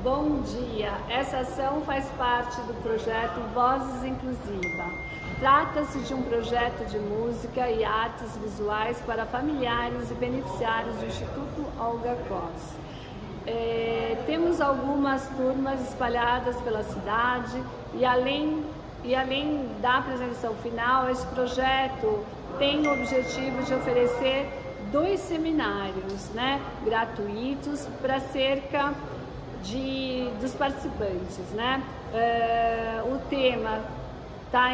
Bom dia! Essa ação faz parte do projeto Vozes Inclusiva. Trata-se de um projeto de música e artes visuais para familiares e beneficiários do Instituto Olga Cos. Temos algumas turmas espalhadas pela cidade e além da apresentação final, esse projeto tem o objetivo de oferecer 2 seminários, gratuitos para cerca dos participantes, o tema está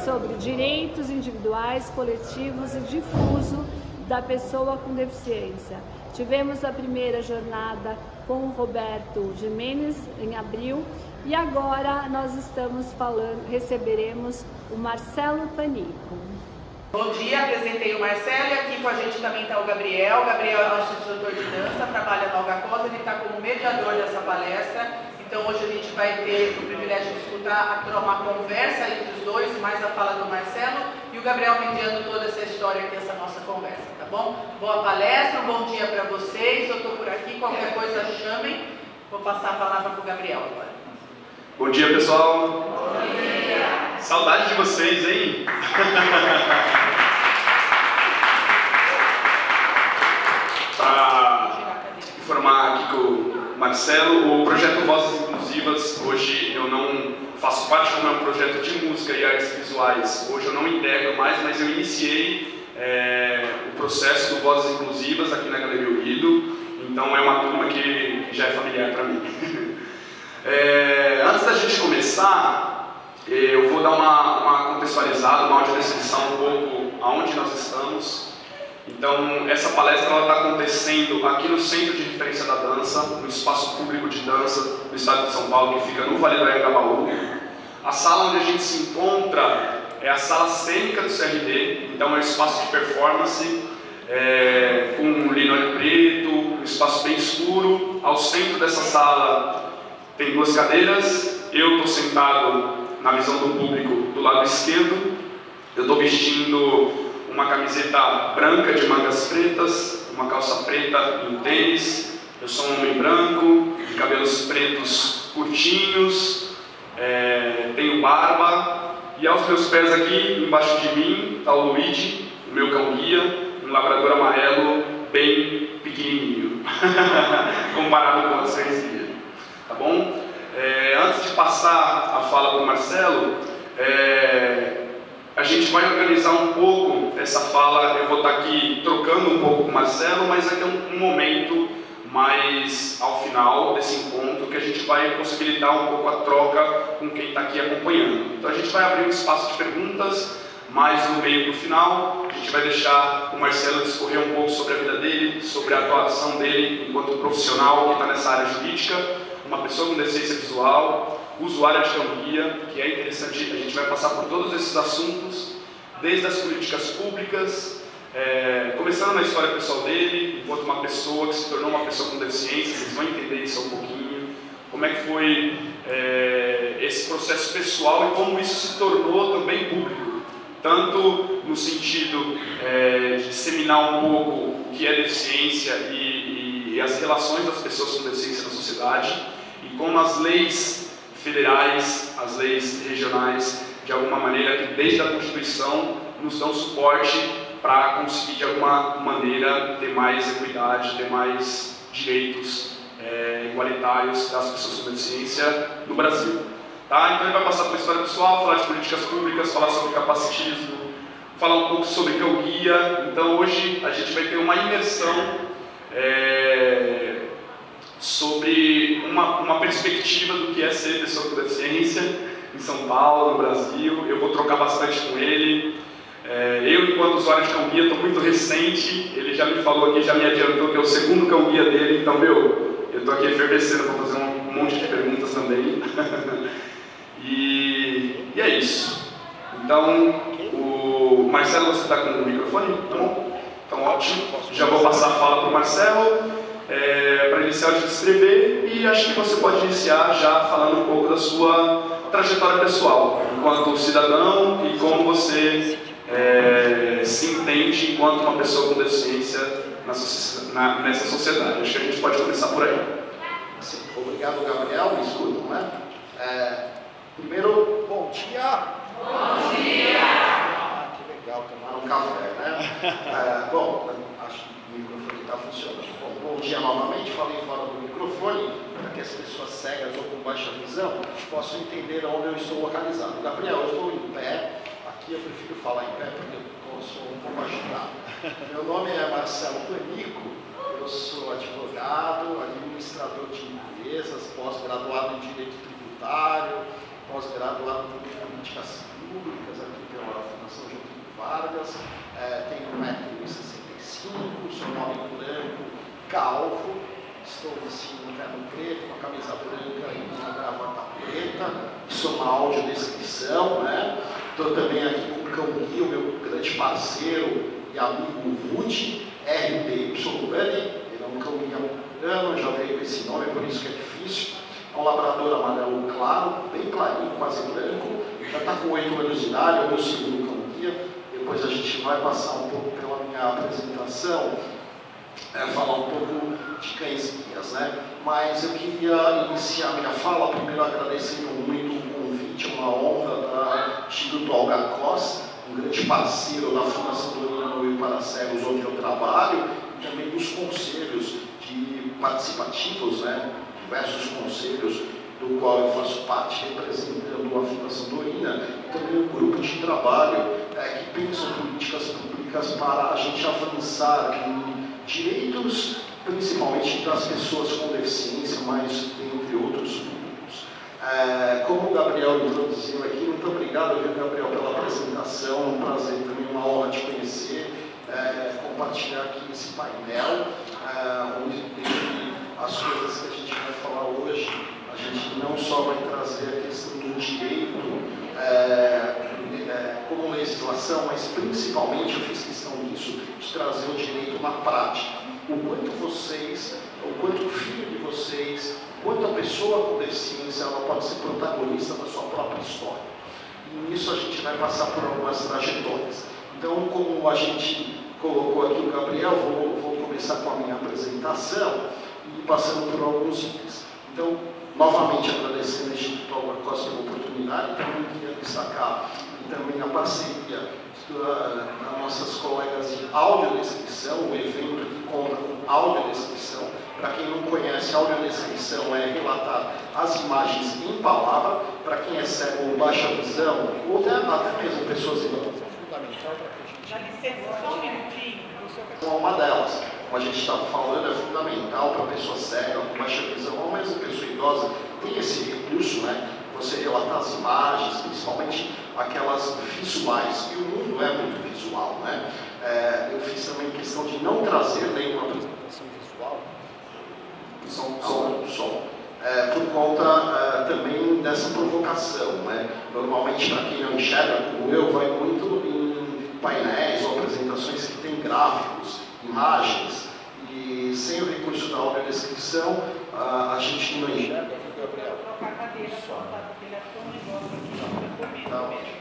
sobre direitos individuais, coletivos e difuso da pessoa com deficiência. Tivemos a primeira jornada com o Roberto Jimenez em abril e agora nós receberemos o Marcelo Panico. Bom dia, apresentei o Marcelo e aqui com a gente também está o Gabriel. O Gabriel é nosso instrutor de dança, trabalha na Olga Cos, ele está como mediador dessa palestra. Então hoje a gente vai ter o privilégio de escutar uma conversa entre os dois, mais a fala do Marcelo e o Gabriel mediando toda essa história aqui, essa nossa conversa, tá bom? Boa palestra, um bom dia para vocês, eu estou por aqui, qualquer coisa chamem. Vou passar a palavra para o Gabriel agora. Bom dia, pessoal. Bom dia. Saudade de vocês, hein? Para informar aqui com o Marcelo, o projeto Vozes Inclusivas, hoje eu não faço parte, como é um projeto de música e artes visuais, hoje eu não integro mais, mas eu iniciei o processo do Vozes Inclusivas aqui na Galeria Unido, então é uma turma que já é familiar para mim. Antes da gente começar, eu vou dar uma contextualizada, uma audiodescrição um pouco aonde nós estamos. Então, essa palestra está acontecendo aqui no Centro de Referência da Dança, no espaço público de dança do estado de São Paulo, que fica no Vale do Anhangabaú. A sala onde a gente se encontra é a sala cênica do CRD, então é um espaço de performance, com um linóleo preto, um espaço bem escuro. Ao centro dessa sala tem 2 cadeiras, eu estou sentado na visão do público do lado esquerdo, eu estou vestindo uma camiseta branca de mangas pretas, uma calça preta e um tênis. Eu sou um homem branco, de cabelos pretos curtinhos, tenho barba, e aos meus pés aqui, embaixo de mim, está o Luigi, o meu cão-guia, um labrador amarelo bem pequenininho, comparado com outros cães-guia. Tá bom? Antes de passar a fala para o Marcelo, a gente vai organizar um pouco essa fala. Eu vou estar aqui trocando um pouco com o Marcelo, mas vai ter um momento mais ao final desse encontro que a gente vai possibilitar um pouco a troca com quem está aqui acompanhando. Então a gente vai abrir um espaço de perguntas, mais no meio para o final. A gente vai deixar o Marcelo discorrer um pouco sobre a vida dele, sobre a atuação dele enquanto profissional que está nessa área jurídica, uma pessoa com deficiência visual, usuária de cão-guia, que é interessante. A gente vai passar por todos esses assuntos, desde as políticas públicas, começando na história pessoal dele, enquanto uma pessoa que se tornou uma pessoa com deficiência. Vocês vão entender isso um pouquinho, como é que foi esse processo pessoal e como isso se tornou também público, tanto no sentido de disseminar um pouco o que é deficiência e as relações das pessoas com deficiência na sociedade, e como as leis federais, as leis regionais, de alguma maneira, que desde a Constituição nos dão suporte para conseguir de alguma maneira ter mais equidade, ter mais direitos igualitários das pessoas com deficiência no Brasil. Tá? Então ele vai passar por história pessoal, falar de políticas públicas, falar sobre capacitismo, falar um pouco sobre cão-guia. Então hoje a gente vai ter uma imersão sobre uma perspectiva do que é ser pessoa com deficiência em São Paulo, no Brasil. Eu vou trocar bastante com ele. Eu, enquanto usuário de cão-guia, estou muito recente. Ele já me falou aqui, já me adiantou que é o 2º cão-guia dele. Então, eu estou aqui efervescendo para fazer um monte de perguntas também. E é isso. Então, o Marcelo, você está com o microfone? Tá bom? Então, ótimo. Já vou passar a fala para o Marcelo. Para iniciar de descrever, e acho que você pode iniciar já falando um pouco da sua trajetória pessoal, enquanto cidadão, e como você se entende enquanto uma pessoa com deficiência nessa sociedade. Acho que a gente pode começar por aí. Sim, obrigado, Gabriel. Me escutam, né? Primeiro, bom dia. Bom dia. Que legal, tomar um café, né? Bom, acho que o microfone está funcionando. Bom dia novamente. Falei fora do microfone, para que as pessoas cegas ou com baixa visão possam entender onde eu estou localizado. Gabriel, eu estou em pé. Aqui eu prefiro falar em pé porque eu sou um pouco agitado. Meu nome é Marcelo Panico. Eu sou advogado, administrador de empresas, pós-graduado em Direito Tributário, pós-graduado em Políticas Públicas aqui pela Fundação Getúlio Vargas, tenho 1,65 m, sou homem branco, calvo, estou vestindo um terno preto, uma camisa branca e uma gravata preta, sou uma audiodescrição, né? Estou também aqui com o Cão Guia, o meu grande parceiro e amigo Woody, RBY Bunny, ele é um cão guia americano, já veio com esse nome, por isso que é difícil. É um labrador amarelo claro, bem clarinho, quase branco, já está com 8 anos de idade, é o meu segundo cão guia. Depois a gente vai passar um pouco pela minha apresentação, falar um pouco de cães guias, né? Mas eu queria iniciar minha fala primeiro agradecendo muito o convite, é uma honra da Instituto Olga Costa, um grande parceiro da Fundação Dorina no Rio para Cegos, onde eu trabalho, e também dos conselhos participativos, né? Diversos conselhos do qual eu faço parte, representando a Fundação Dorina, e também um grupo de trabalho que pensam políticas públicas para a gente avançar em direitos, principalmente das pessoas com deficiência, mas entre outros públicos. Como o Gabriel introduziu aqui, muito obrigado, Gabriel, pela apresentação, é um prazer também, uma honra te conhecer, compartilhar aqui esse painel, onde tem as coisas que a gente vai falar hoje. A gente não só vai trazer a questão do direito como legislação, mas principalmente, eu fiz questão disso, de trazer o direito na prática. O quanto vocês, o quanto o filho de vocês, quanto a pessoa com deficiência, ela pode ser protagonista da sua própria história. E nisso a gente vai passar por algumas trajetórias. Então, como a gente colocou aqui o Gabriel, vou começar com a minha apresentação e passando por alguns itens. Então, novamente agradecendo ao Instituto Olga Costa pela oportunidade, também queria destacar também a parceria das nossas colegas de audiodescrição, o evento que conta com audiodescrição. Para quem não conhece, audiodescrição é relatar as imagens em palavra, para quem é cego ou baixa visão, ou até mesmo pessoas idosas. É fundamental para que a gente... Dá licença, só um minutinho. Uma delas, como a gente estava falando, é fundamental para a pessoa cega, com baixa visão, ou mesmo pessoa idosa, tem esse recurso, né? Você relatar as imagens, principalmente aquelas visuais, e o mundo é muito visual, né? Eu fiz também questão de não trazer nenhuma apresentação visual, som, por conta também dessa provocação, né? Normalmente, para quem não enxerga como eu, vai muito em painéis ou apresentações que tem gráficos, imagens, e sem o recurso da audiodescrição, a gente não enxerga. Gabriel. Trocar a cadeira, só, tá? Porque ele achou um negócio aqui, fica comendo mesmo.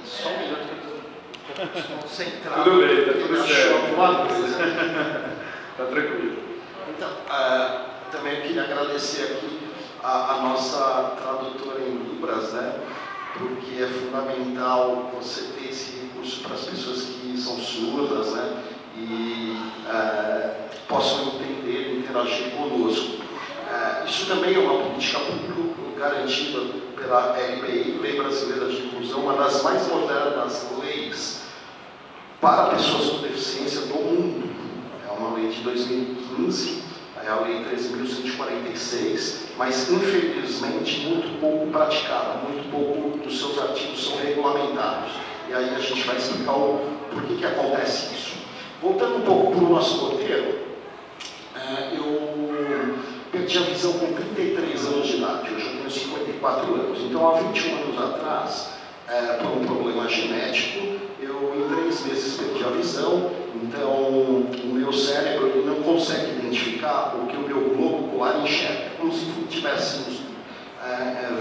Só um minuto que eu estou concentrado. Tudo bem, está tudo certo. Está tranquilo. Então, também eu queria agradecer aqui a nossa tradutora em Libras, né? Porque é fundamental você ter esse recurso para as pessoas que são surdas, né? E possam entender e interagir conosco. Isso também é uma política pública garantida pela LBI, Lei Brasileira de Inclusão, uma das mais modernas leis para pessoas com deficiência do mundo. É uma lei de 2015, é a Lei 13.146, mas infelizmente muito pouco praticada, muito pouco dos seus artigos são regulamentados. E aí a gente vai explicar por que acontece isso. Voltando um pouco para o nosso roteiro, eu perdi a visão com 33 anos de idade, hoje eu tenho 54 anos. Então, há 21 anos atrás, por um problema genético, eu em 3 meses perdi a visão. Então, o meu cérebro ele não consegue identificar o que o meu globo ocular enxerga, como se estivéssemos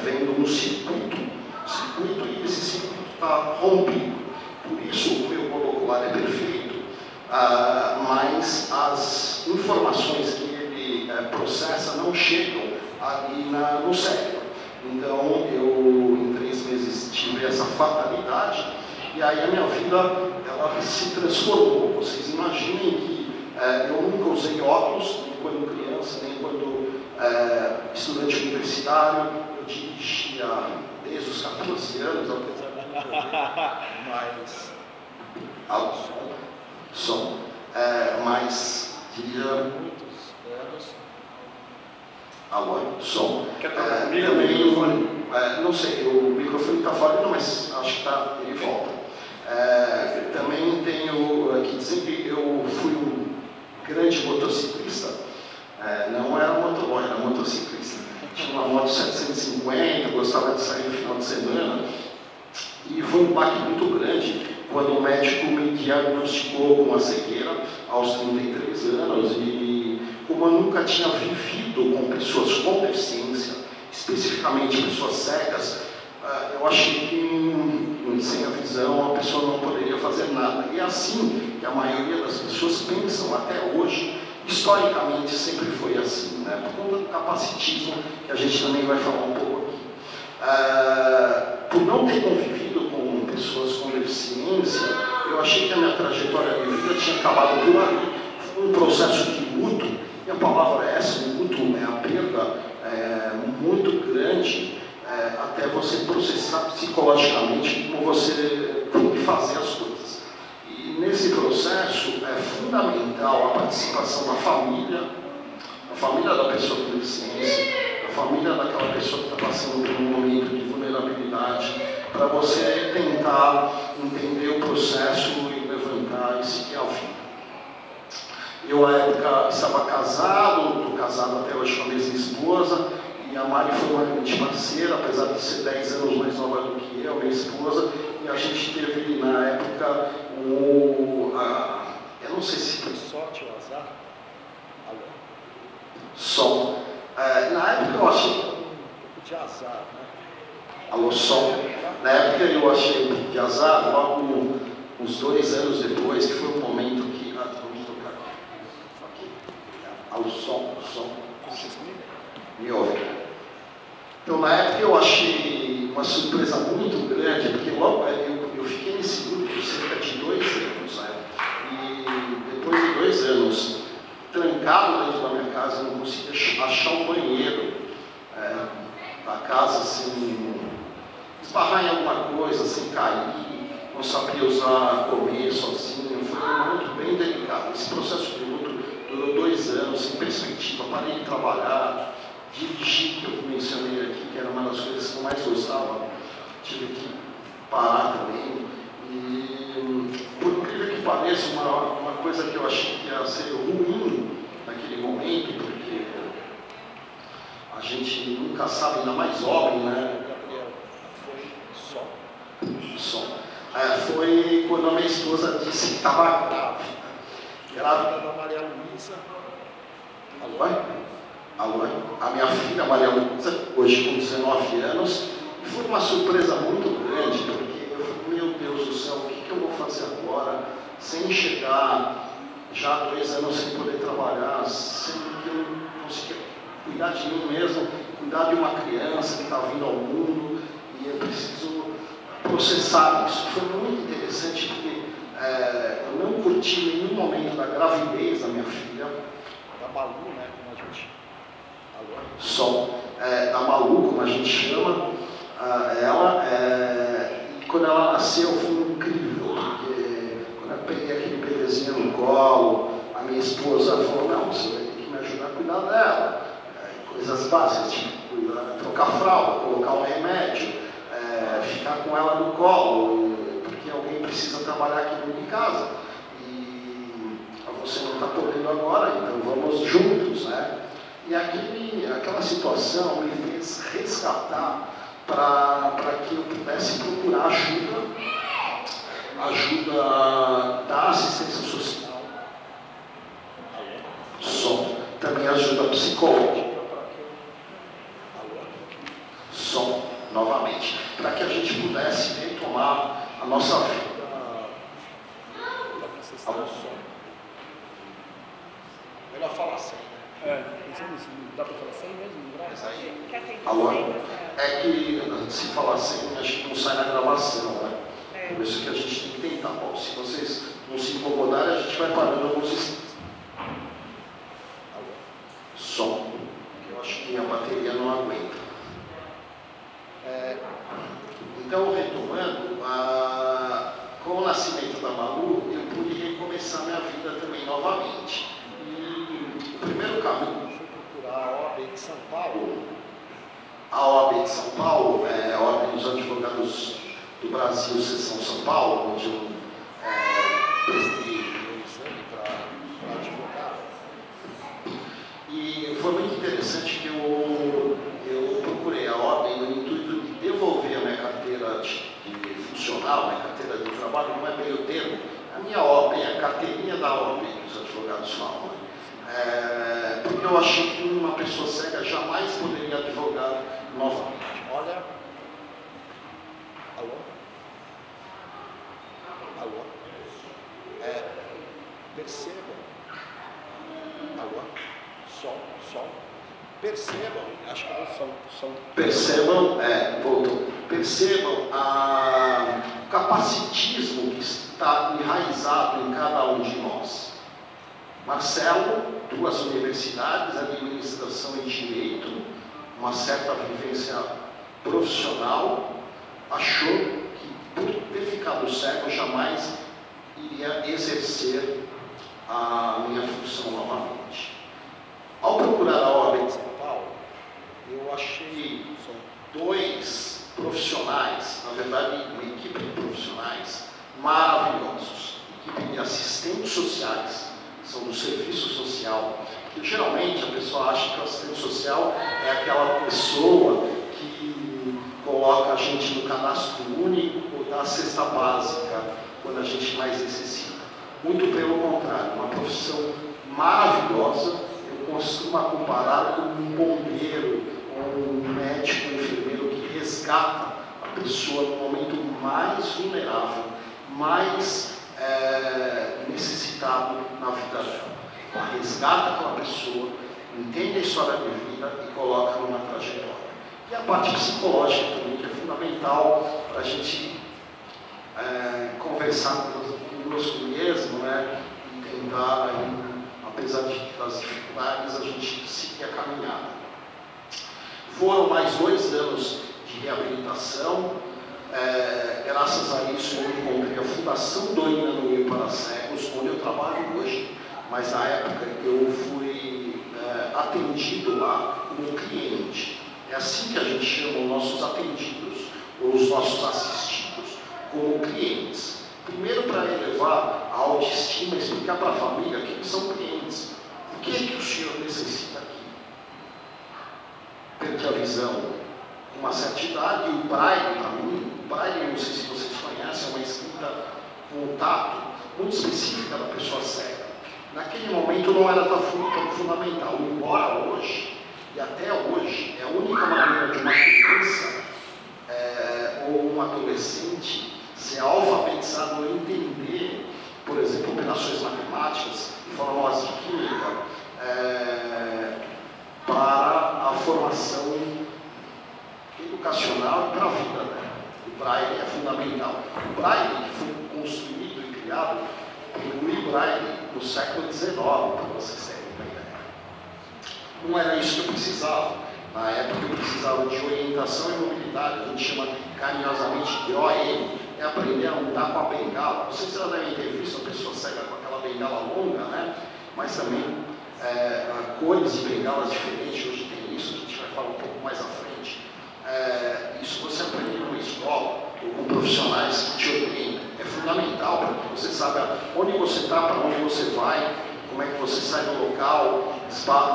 vendo um circuito, e esse circuito está rompido. Por isso, o meu globo ocular é perfeito. mas as informações que ele processa não chegam ali no cérebro. Então, eu, em 3 meses, tive essa fatalidade, e aí a minha vida ela se transformou. Vocês imaginem que eu nunca usei óculos, nem quando criança, nem quando estudante universitário. Eu dirigia desde os 14 anos, apesar de não poder, mas som, mas diria muitos anos. Alô, som. Quer tocar comigo? Também, não sei, o microfone está falhando, mas acho que ele volta. Também tenho que dizer que eu fui um grande motociclista. Não era motoboy, era motociclista. Tinha uma moto 750, gostava de sair no final de semana. E foi um baque muito grande quando o médico me diagnosticou com a cegueira aos 33 anos. E como eu nunca tinha vivido com pessoas com deficiência, especificamente pessoas cegas, eu achei que sem a visão a pessoa não poderia fazer nada. E é assim que a maioria das pessoas pensam até hoje. Historicamente sempre foi assim, né? Por conta do capacitismo, que a gente também vai falar um pouco aqui. Por não ter convivido com pessoas com deficiência, eu achei que a minha trajetória de vida tinha acabado por ali. Foi um processo de luto, e a palavra é essa, o luto é a perda muito grande, até você processar psicologicamente como você tem que fazer as coisas. Nesse processo é fundamental a participação da família da pessoa com deficiência, a família daquela pessoa que está passando por um momento de vulnerabilidade, para você tentar entender o processo e levantar e seguir a vida. Eu, na época, estava casado, estou casado até hoje com a mesma esposa, e a Mari foi uma grande parceira, apesar de ser 10 anos mais nova do que eu, minha esposa, e a gente teve, na época, eu não sei se foi sorte ou azar. Som. Na época eu achei um pouco de azar, né? Alô, som. Na época eu achei um pouco de azar, logo uns 2 anos depois, que foi um momento que... vamos tocar aqui. Alô, som. Me ouve. Então, na época eu achei uma surpresa muito grande, porque logo eu fiquei nesse grupo por cerca de 2 anos, né? E depois de 2 anos, trancado dentro da minha casa, eu não conseguia achar um banheiro da casa sem esbarrar em alguma coisa, sem cair, não sabia comer sozinho. Foi um momento bem delicado. Esse processo de luto durou 2 anos, sem perspectiva, parei de trabalhar. Dirigir, que eu mencionei aqui, que era uma das coisas que eu mais gostava, tive que parar também. E, por incrível que pareça, uma coisa que eu achei que ia ser ruim naquele momento, porque a gente nunca sabe, ainda mais homem, né? Gabriel, foi foi quando a minha esposa disse que estava grávida da Maria Luísa. Alô? A minha filha, Maria Luísa, hoje com 19 anos, e foi uma surpresa muito grande, porque eu falei, meu Deus do céu, o que eu vou fazer agora, sem chegar já há 2 anos sem poder trabalhar, sem que eu não conseguia cuidar de mim mesmo, cuidar de uma criança que está vindo ao mundo, e eu preciso processar isso. Foi muito interessante, porque eu não curti nenhum momento da gravidez da minha filha, da Malu, né, como a gente... da Malu, como a gente chama, e quando ela nasceu foi incrível, porque quando eu peguei aquele bebezinho no colo, a minha esposa falou, não, você vai ter que me ajudar a cuidar dela, coisas básicas, tipo trocar fralda, colocar um remédio, ficar com ela no colo, porque alguém precisa trabalhar aqui dentro de casa, e você não está podendo agora, então vamos juntos, né? E aquela situação me fez resgatar para que eu pudesse procurar ajuda da assistência social, também ajuda psicológica, novamente, para que a gente pudesse retomar a nossa vida. Dá para falar 100 mesmo? Alô? É que se falar 100, acho que não sai na gravação, né? Por isso que a gente tem que tentar. Bom, se vocês não se incomodarem, a gente vai parando alguns instantes. Som, que eu acho que a bateria não aguenta. Então, retomando, com o nascimento da Malu, eu pude recomeçar minha vida também novamente. E o primeiro caminho foi procurar a OAB de São Paulo. A OAB de São Paulo é a Ordem dos Advogados do Brasil, Seção São Paulo, onde eu prestei o exame para advogado. E foi muito interessante que eu procurei a ordem no intuito de devolver a minha carteira de funcional, minha carteira de trabalho, não é bem o termo, a minha ordem, a carteirinha da ordem que os advogados falam. Porque eu achei que uma pessoa cega jamais poderia advogar novamente. Olha. Alô? Alô? Percebam. Alô? Som. Percebam. Acho que é o som. Percebam, voltou. Percebam o capacitismo que está enraizado em cada um de nós. Marcelo, 2 universidades, administração e direito, uma certa vivência profissional, achou que por ter ficado cego jamais iria exercer a minha função novamente. Ao procurar a OAB de São Paulo, eu achei 2 profissionais, na verdade uma equipe de profissionais maravilhosos, equipe de assistentes sociais, são do serviço social, que geralmente a pessoa acha que o assistente social é aquela pessoa que coloca a gente no cadastro único ou dá a cesta básica quando a gente mais necessita. Muito pelo contrário, uma profissão maravilhosa. Eu costumo comparar com um bombeiro ou um médico, um enfermeiro que resgata a pessoa no momento mais vulnerável, mais necessitado na vida dela. Ela resgata aquela pessoa, entende a história de vida e coloca numa trajetória. E a parte psicológica também, que é fundamental para a gente conversar conosco mesmo, né? E tentar, apesar das dificuldades, a gente seguir a caminhada. Foram mais 2 anos de reabilitação. Graças a isso eu encontrei a Fundação Dona Noel para Cegos, onde eu trabalho hoje, mas na época eu fui atendido lá como cliente. É assim que a gente chama os nossos atendidos, ou os nossos assistidos, como clientes. Primeiro para elevar a autoestima e explicar para a família que eles são clientes. O que é que o senhor necessita aqui? Perdi a visão com uma certa idade, e o braille para mim, o braille, não sei se vocês conhecem, é uma escrita com tato muito específica da pessoa cega. Naquele momento não era tão fundamental, embora hoje, e até hoje, é a única maneira de uma criança ou um adolescente ser alfabetizado ou entender, por exemplo, operações matemáticas, fórmulas de química, para a formação educacional e para a vida, né? O braille é fundamental. O braille foi construído e criado pelo Louis Braille no século XIX, para vocês terem uma ideia. Não era isso que eu precisava. Na época eu precisava de orientação e mobilidade, a gente chama carinhosamente de OM, é aprender a andar com a bengala. Vocês já devem ter visto a pessoa cega com aquela bengala longa, né? Mas também cores de bengalas diferentes, hoje tem isso, a gente vai falar um pouco mais à frente. Isso você aprende numa escola ou com profissionais que te orientam. É fundamental para que você saiba onde você está, para onde você vai, como é que você sai do local,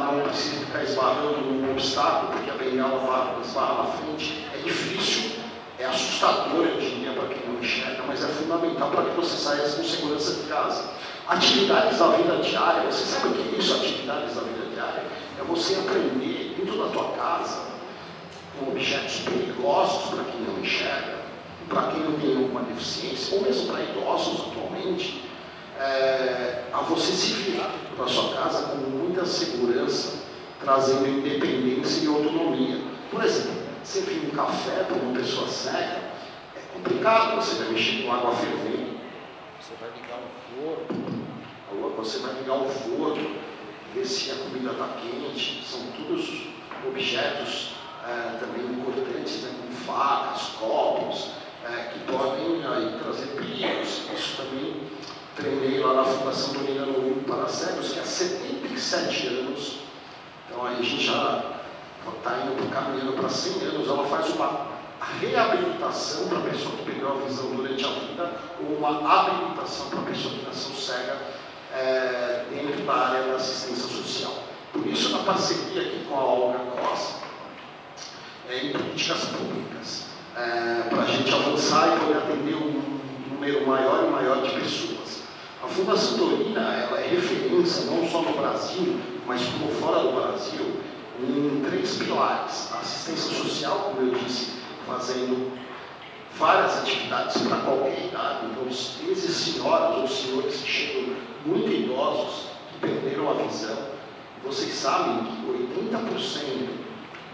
não precisa ficar esbarrando num obstáculo, porque a bengala vai esbarrar na frente. É difícil, é assustador, eu diria, para quem não enxerga, mas é fundamental para que você saia com segurança de casa. Atividades da vida diária, você sabe o que é isso, atividades da vida diária? É você aprender dentro da tua casa, com objetos perigosos para quem não enxerga, para quem não tem alguma deficiência, ou mesmo para idosos atualmente, a você se virar da sua casa com muita segurança, trazendo independência e autonomia. Por exemplo, você vir um café para uma pessoa cega, é complicado, você vai mexer com água fervendo, você vai ligar um forno, você vai ligar um forno, ver se a comida está quente, são todos objetos também importantes, né, como facas, copos, que podem aí trazer perigos. Isso também treinei lá na Fundação Dorina Norumo para Cegos, que há 77 anos, então aí a gente já está indo caminhando para 100 anos, ela faz uma reabilitação para a pessoa que perdeu a visão durante a vida, ou uma habilitação para a pessoa que nasceu cega dentro da área da assistência social. Por isso, na parceria aqui com a Olga Costa, em políticas públicas, para a gente avançar e poder atender um número maior e maior de pessoas. A Fundação Dorina, ela é referência não só no Brasil, mas como fora do Brasil, em 3 pilares. A assistência social, como eu disse, fazendo várias atividades para qualquer idade. Então, esses senhoras ou senhores que chegam muito idosos, que perderam a visão, vocês sabem que 80%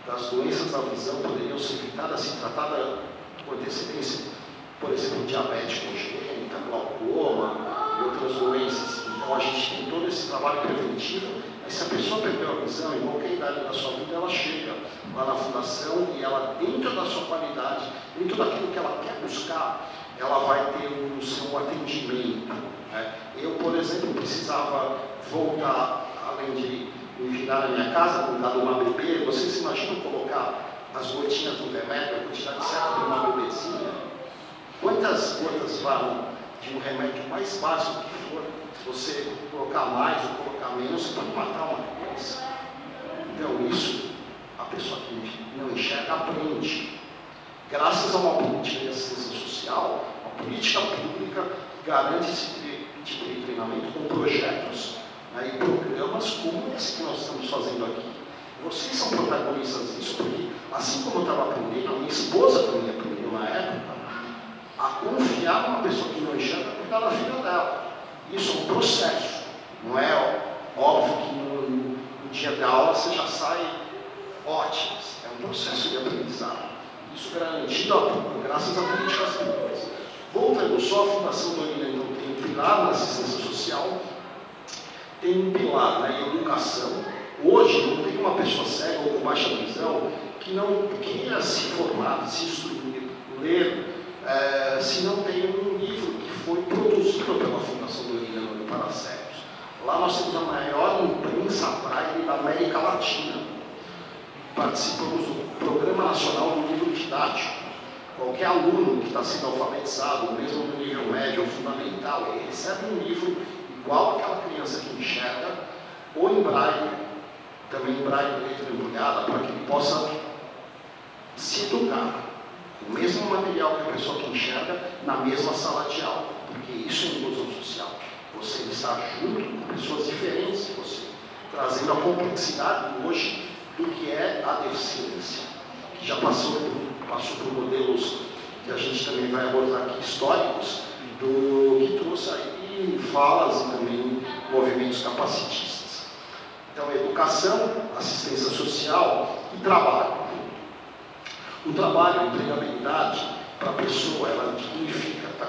das doenças da visão poderiam ser evitadas se tratada com antecedência, por exemplo, diabetes congênita, glaucoma e outras doenças. Então, a gente tem todo esse trabalho preventivo. Mas se a pessoa perdeu a visão, em qualquer idade da sua vida, ela chega lá na fundação e ela, dentro da sua qualidade, dentro daquilo que ela quer buscar, ela vai ter o seu atendimento. Né? Eu, por exemplo, precisava voltar, além de me virar na minha casa, cuidar de uma bebê. Vocês imaginam colocar as gotinhas do remédio, a quantidade certa de uma bebezinha? Quantas gotas vão de um remédio mais básico que for? Se você colocar mais ou colocar menos, você pode matar uma criança. Então, isso, a pessoa que não enxerga aprende. Graças a uma política de assistência social, uma política pública que garante esse tipo de treinamento com projetos, né, e programas como esse que nós estamos fazendo aqui. Vocês são protagonistas disso, porque assim como eu estava aprendendo, a minha esposa também aprendeu na época, a confiar numa pessoa que não enxerga, cuidar da filha dela. Isso é um processo, não é óbvio que no dia da aula você já sai ótimo, é um processo de aprendizado. Isso garantido graças a políticas públicas. Voltando só à Fundação Dorina, então tem um pilar na assistência social, tem um pilar na educação. Hoje não tem uma pessoa cega ou com baixa visão que não queira se formar, se instruir, ler, se não tem um livro que foi produzido pela Fundação Dorina Norumo para Cegos. Lá nós temos a maior imprensa braille da América Latina. Participamos do Programa Nacional do Livro Didático. Qualquer aluno que está sendo alfabetizado, mesmo no nível médio ou fundamental, ele recebe um livro igual àquela criança que enxerga, ou em braille, também em braille de letra embrulhada, para que ele possa se educar. O mesmo material que a pessoa que enxerga na mesma sala de aula, porque isso é inclusão social. Você está junto com pessoas diferentes de você, trazendo a complexidade hoje do que é a deficiência, que já passou por modelos que a gente também vai abordar aqui, históricos, que trouxe aí falas e também movimentos capacitistas. Então, educação, assistência social e trabalho. O trabalho, a empregabilidade para a pessoa, ela dignifica, está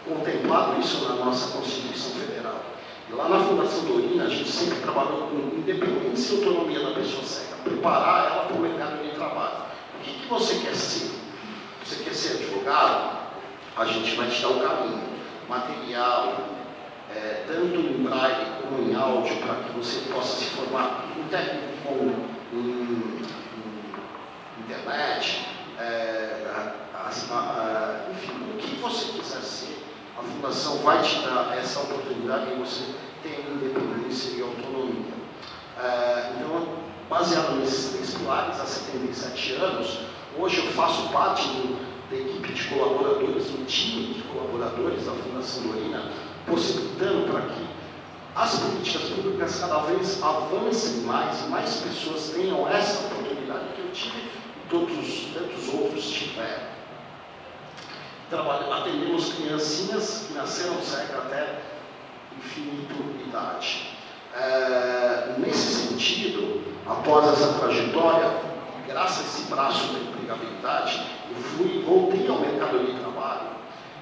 contemplado isso na nossa Constituição Federal. E lá na Fundação Dorina, a gente sempre trabalhou com independência e autonomia da pessoa cega, preparar ela para o mercado de trabalho. O que você quer ser? Você quer ser advogado? A gente vai te dar o caminho, material, tanto em braille como em áudio, para que você possa se formar um técnico com internet, enfim, o que você quiser ser, a Fundação vai te dar essa oportunidade e você tem independência e autonomia. Então, baseado nesses 3 pilares, há 77 anos, hoje eu faço parte da equipe de colaboradores, do time de colaboradores da Fundação Dorina, possibilitando para que as políticas públicas cada vez avancem mais e mais pessoas tenham essa oportunidade que eu tive e tantos outros tiveram. Atendemos criancinhas que nasceram cegas até infinita idade. Nesse sentido, a após essa trajetória, graças a esse braço da empregabilidade, eu voltei ao mercado de trabalho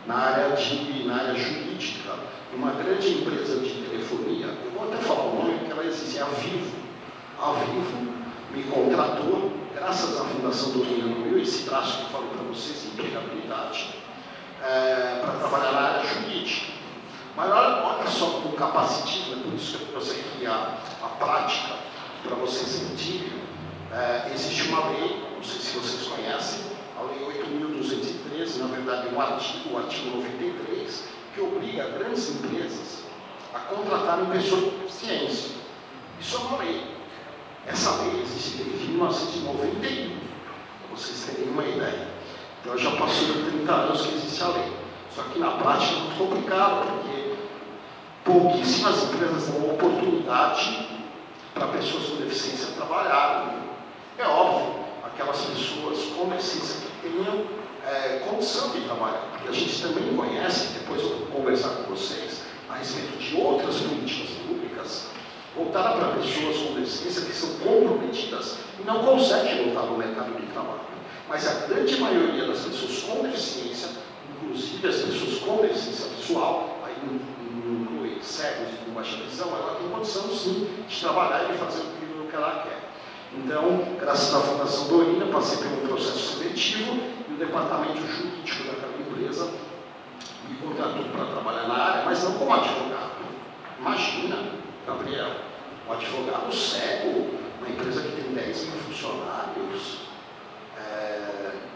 na área jurídica, numa grande empresa de telefonia. Eu vou até falar o nome, porque ela existe, é a Vivo. A Vivo me contratou, graças à Fundação do Rio, esse braço que eu falei para vocês, de empregabilidade, para trabalhar na área jurídica. Mas olha só o capacitismo, é por isso que eu trouxe aqui a prática, para vocês sentirem. Existe uma lei, não sei se vocês conhecem, a Lei 8.213, na verdade o artigo 93, que obriga grandes empresas a contratarem pessoas com deficiência. Isso é uma lei. Essa lei existe desde 1991, para vocês terem uma ideia. Então já passou de 30 anos que existe a lei. Só que na prática é muito complicado, porque pouquíssimas empresas dão oportunidade para pessoas com deficiência trabalharem. É óbvio, aquelas pessoas com deficiência que tenham condição de trabalhar, porque a gente também conhece, depois eu vou conversar com vocês, a respeito de outras políticas públicas voltadas para pessoas com deficiência que são comprometidas e não conseguem voltar no mercado de trabalho. Mas a grande maioria das pessoas com deficiência, inclusive as pessoas com deficiência visual, aí inclui cegos e com baixa visão, ela tem condição sim de trabalhar e de fazer o que ela quer. Então, graças à Fundação Dorina, passei por um processo seletivo e o departamento jurídico daquela empresa me contratou para trabalhar na área, mas não como advogado. Imagina, Gabriel, um advogado cego, uma empresa que tem 10 mil funcionários.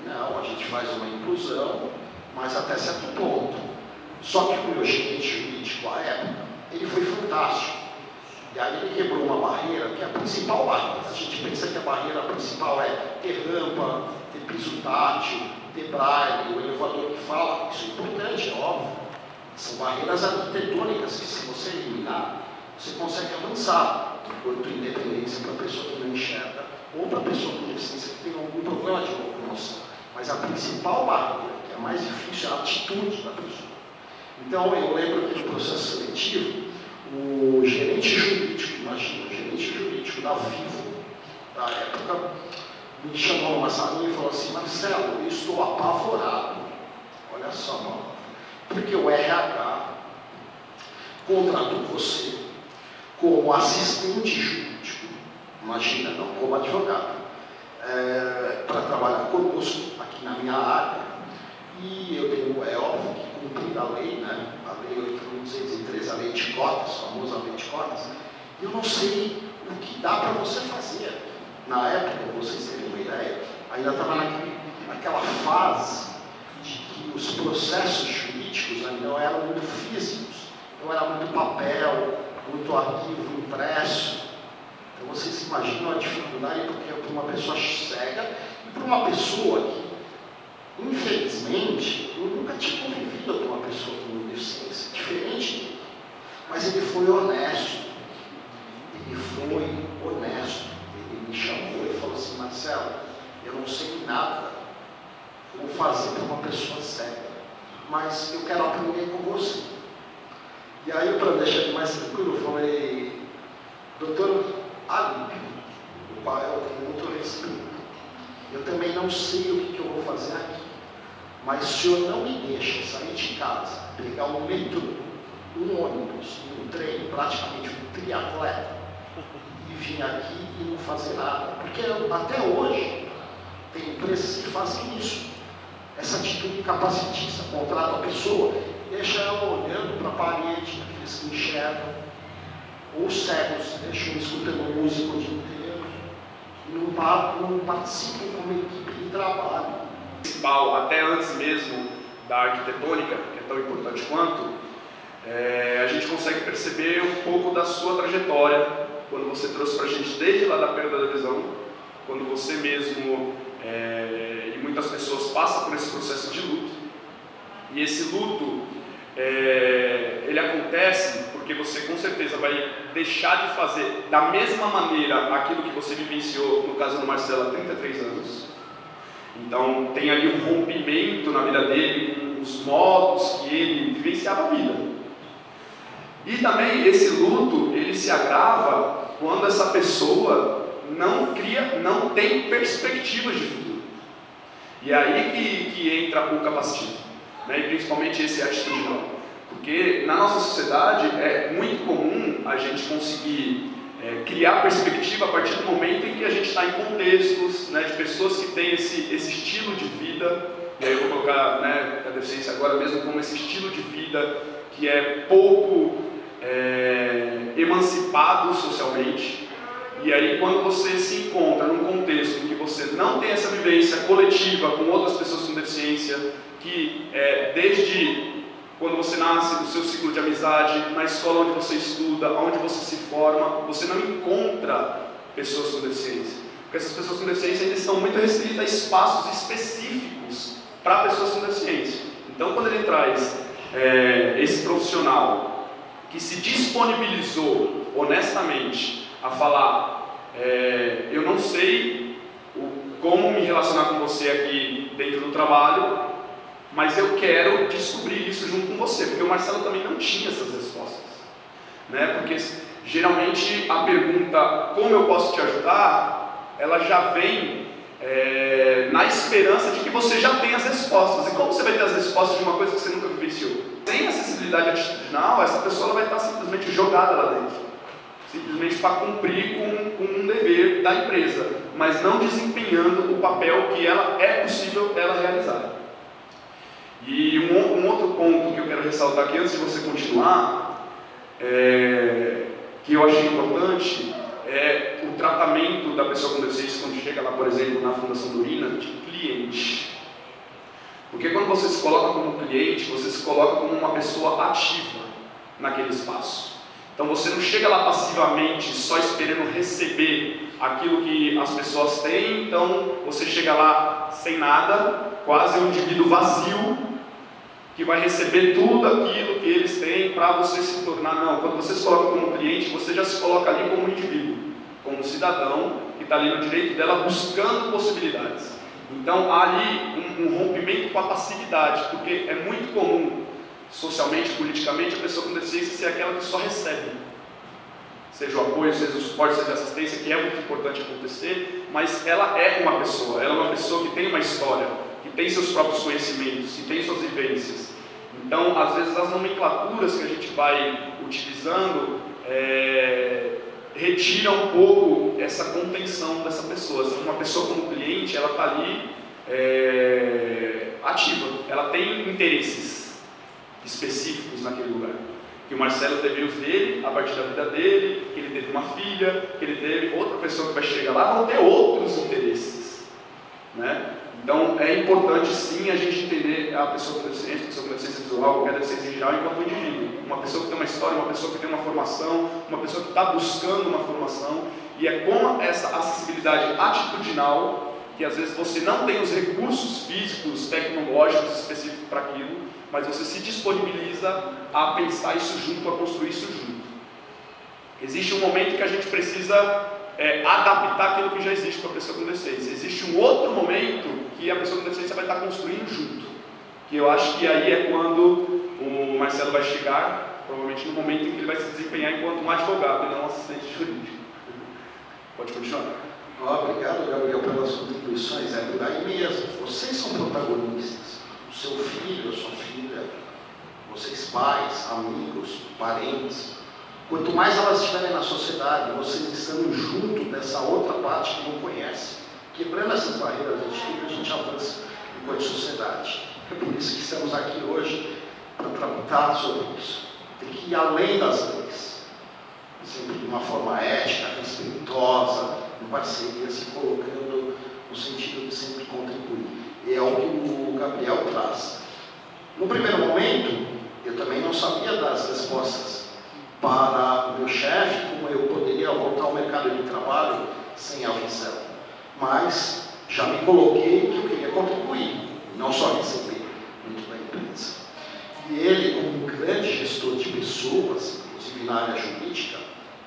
Não, a gente faz uma inclusão, mas até certo ponto. Só que o meu gerente jurídico à época, ele foi fantástico. E aí ele quebrou uma barreira, que é a principal barreira. A gente pensa que a barreira principal é ter rampa, ter piso tátil, ter braille, o elevador que fala. Isso é importante, é óbvio. São barreiras arquitetônicas que, se você eliminar, você consegue avançar enquanto independência para a pessoa que não enxerga ou para a pessoa com deficiência que tem algum problema de locomoção. Mas a principal barreira, que é a mais difícil, é a atitude da pessoa. Então, eu lembro que no processo seletivo, o gerente jurídico, imagina, o gerente jurídico da Vivo, da época, me chamou numa salinha e falou assim: Marcelo, eu estou apavorado. Olha só, mano, porque o RH contratou você como assistente jurídico, imagina, não como advogado, para trabalhar conosco aqui na minha área. E eu tenho, é óbvio que cumprir a lei, né? A lei 8.213, a lei de cotas, a famosa lei de cotas. Eu não sei o que dá para você fazer. Na época, para vocês terem uma ideia, ainda estava naquela fase de que os processos jurídicos ainda não eram muito físicos, não era muito papel, muito arquivo impresso. Então vocês imaginam a dificuldade, porque é para uma pessoa cega e para uma pessoa que, infelizmente, eu nunca tinha convivido com uma pessoa com deficiência, diferente dele. Mas ele foi honesto. Ele foi honesto. Ele me chamou e falou assim: Marcelo, eu não sei nada como fazer para uma pessoa cega, mas eu quero aprender com você. E aí, para deixar ele mais tranquilo, eu falei: doutor Alípio, o qual eu tenho muito respeito, eu também não sei o que eu vou fazer aqui, mas o senhor não me deixa sair de casa, pegar um metrô, um ônibus, um trem, praticamente um triatleta, e vir aqui e não fazer nada. Porque até hoje tem empresas que fazem isso, essa atitude capacitista, contrata a pessoa e deixa ela olhando para a parede, aqueles que enxergam, ou cegos, deixam escutando música o dia inteiro, e não participam como equipe de trabalho. Até antes mesmo da arquitetônica, que é tão importante quanto, a gente consegue perceber um pouco da sua trajetória, quando você trouxe para a gente desde lá da perda da visão, quando você mesmo e muitas pessoas passam por esse processo de luto, e esse luto ele acontece porque você com certeza vai deixar de fazer da mesma maneira aquilo que você vivenciou, no caso do Marcelo, há 33 anos. Então tem ali um rompimento na vida dele com os modos que ele vivenciava a vida. E também esse luto, ele se agrava quando essa pessoa não tem perspectivas de futuro. E é aí que entra o capacitivo, né? E principalmente esse atitudinal. Porque na nossa sociedade é muito comum a gente conseguir criar perspectiva a partir do momento em que a gente está em contextos, né, de pessoas que têm esse estilo de vida, e aí eu vou colocar, né, a deficiência agora mesmo como esse estilo de vida que é pouco emancipado socialmente. E aí quando você se encontra num contexto em que você não tem essa vivência coletiva com outras pessoas com deficiência, que desde quando você nasce, no seu ciclo de amizade, na escola onde você estuda, onde você se forma, você não encontra pessoas com deficiência. Porque essas pessoas com deficiência ainda estão muito restritas a espaços específicos para pessoas com deficiência. Então, quando ele traz esse profissional que se disponibilizou honestamente a falar, eu não sei como me relacionar com você aqui dentro do trabalho, mas eu quero descobrir isso junto com você, porque o Marcelo também não tinha essas respostas, né? Porque geralmente a pergunta, como eu posso te ajudar, ela já vem na esperança de que você já tem as respostas. E como você vai ter as respostas de uma coisa que você nunca vivenciou? Sem acessibilidade atitudinal, essa pessoa ela vai estar simplesmente jogada lá dentro, simplesmente para cumprir com um dever da empresa, mas não desempenhando o papel que é possível ela realizar. E um outro ponto que eu quero ressaltar aqui, antes de você continuar, que eu achei importante, é o tratamento da pessoa com deficiência quando chega lá, por exemplo, na Fundação Durina, de cliente. Porque quando você se coloca como cliente, você se coloca como uma pessoa ativa naquele espaço. Então você não chega lá passivamente, só esperando receber aquilo que as pessoas têm, então você chega lá sem nada, quase um indivíduo vazio, que vai receber tudo aquilo que eles têm para você se tornar. Não, quando você se coloca como cliente, você já se coloca ali como um indivíduo, como um cidadão que está ali no direito dela buscando possibilidades. Então há ali um rompimento com a passividade, porque é muito comum, socialmente, politicamente, a pessoa com deficiência ser aquela que só recebe. Seja o apoio, seja o suporte, seja a assistência, que é muito importante acontecer, mas ela é uma pessoa que tem uma história, que tem seus próprios conhecimentos, que tem suas vivências. Então, às vezes, as nomenclaturas que a gente vai utilizando retira um pouco essa contenção dessa pessoa. Uma pessoa como cliente, ela está ali ativa, ela tem interesses específicos naquele lugar. Que o Marcelo teve os dele, a partir da vida dele, que ele teve uma filha, que ele teve outra pessoa que vai chegar lá, vão ter outros interesses, né? Então é importante sim a gente entender a pessoa com deficiência, a pessoa com deficiência visual, qualquer deficiência em geral, enquanto indivíduo. Uma pessoa que tem uma história, uma pessoa que tem uma formação, uma pessoa que está buscando uma formação, e é com essa acessibilidade atitudinal que às vezes você não tem os recursos físicos, tecnológicos específicos para aquilo, mas você se disponibiliza a pensar isso junto, a construir isso junto. Existe um momento que a gente precisa adaptar aquilo que já existe para a pessoa com deficiência. Existe um outro momento que a pessoa com deficiência vai estar construindo junto, que eu acho que aí é quando o Marcelo vai chegar, provavelmente no momento em que ele vai se desempenhar enquanto um advogado e não um assistente jurídico. Pode continuar. Obrigado, Gabriel, pelas contribuições. É por aí mesmo. Vocês são protagonistas. O seu filho, a sua filha, vocês pais, amigos, parentes. Quanto mais elas estiverem na sociedade, vocês estando junto dessa outra parte que não conhece, quebrando essas barreiras de atitude, a gente avança enquanto sociedade. É por isso que estamos aqui hoje para tratar sobre isso. Tem que ir além das leis, sempre de uma forma ética, respeitosa, em parceria, se colocando no sentido de sempre contribuir. E é o que o Gabriel traz. No primeiro momento, eu também não sabia das respostas para o meu chefe, como eu poderia voltar ao mercado de trabalho sem a visão. Mas já me coloquei que eu queria contribuir, não só receber muito da empresa. E ele, como um grande gestor de pessoas, inclusive na área jurídica,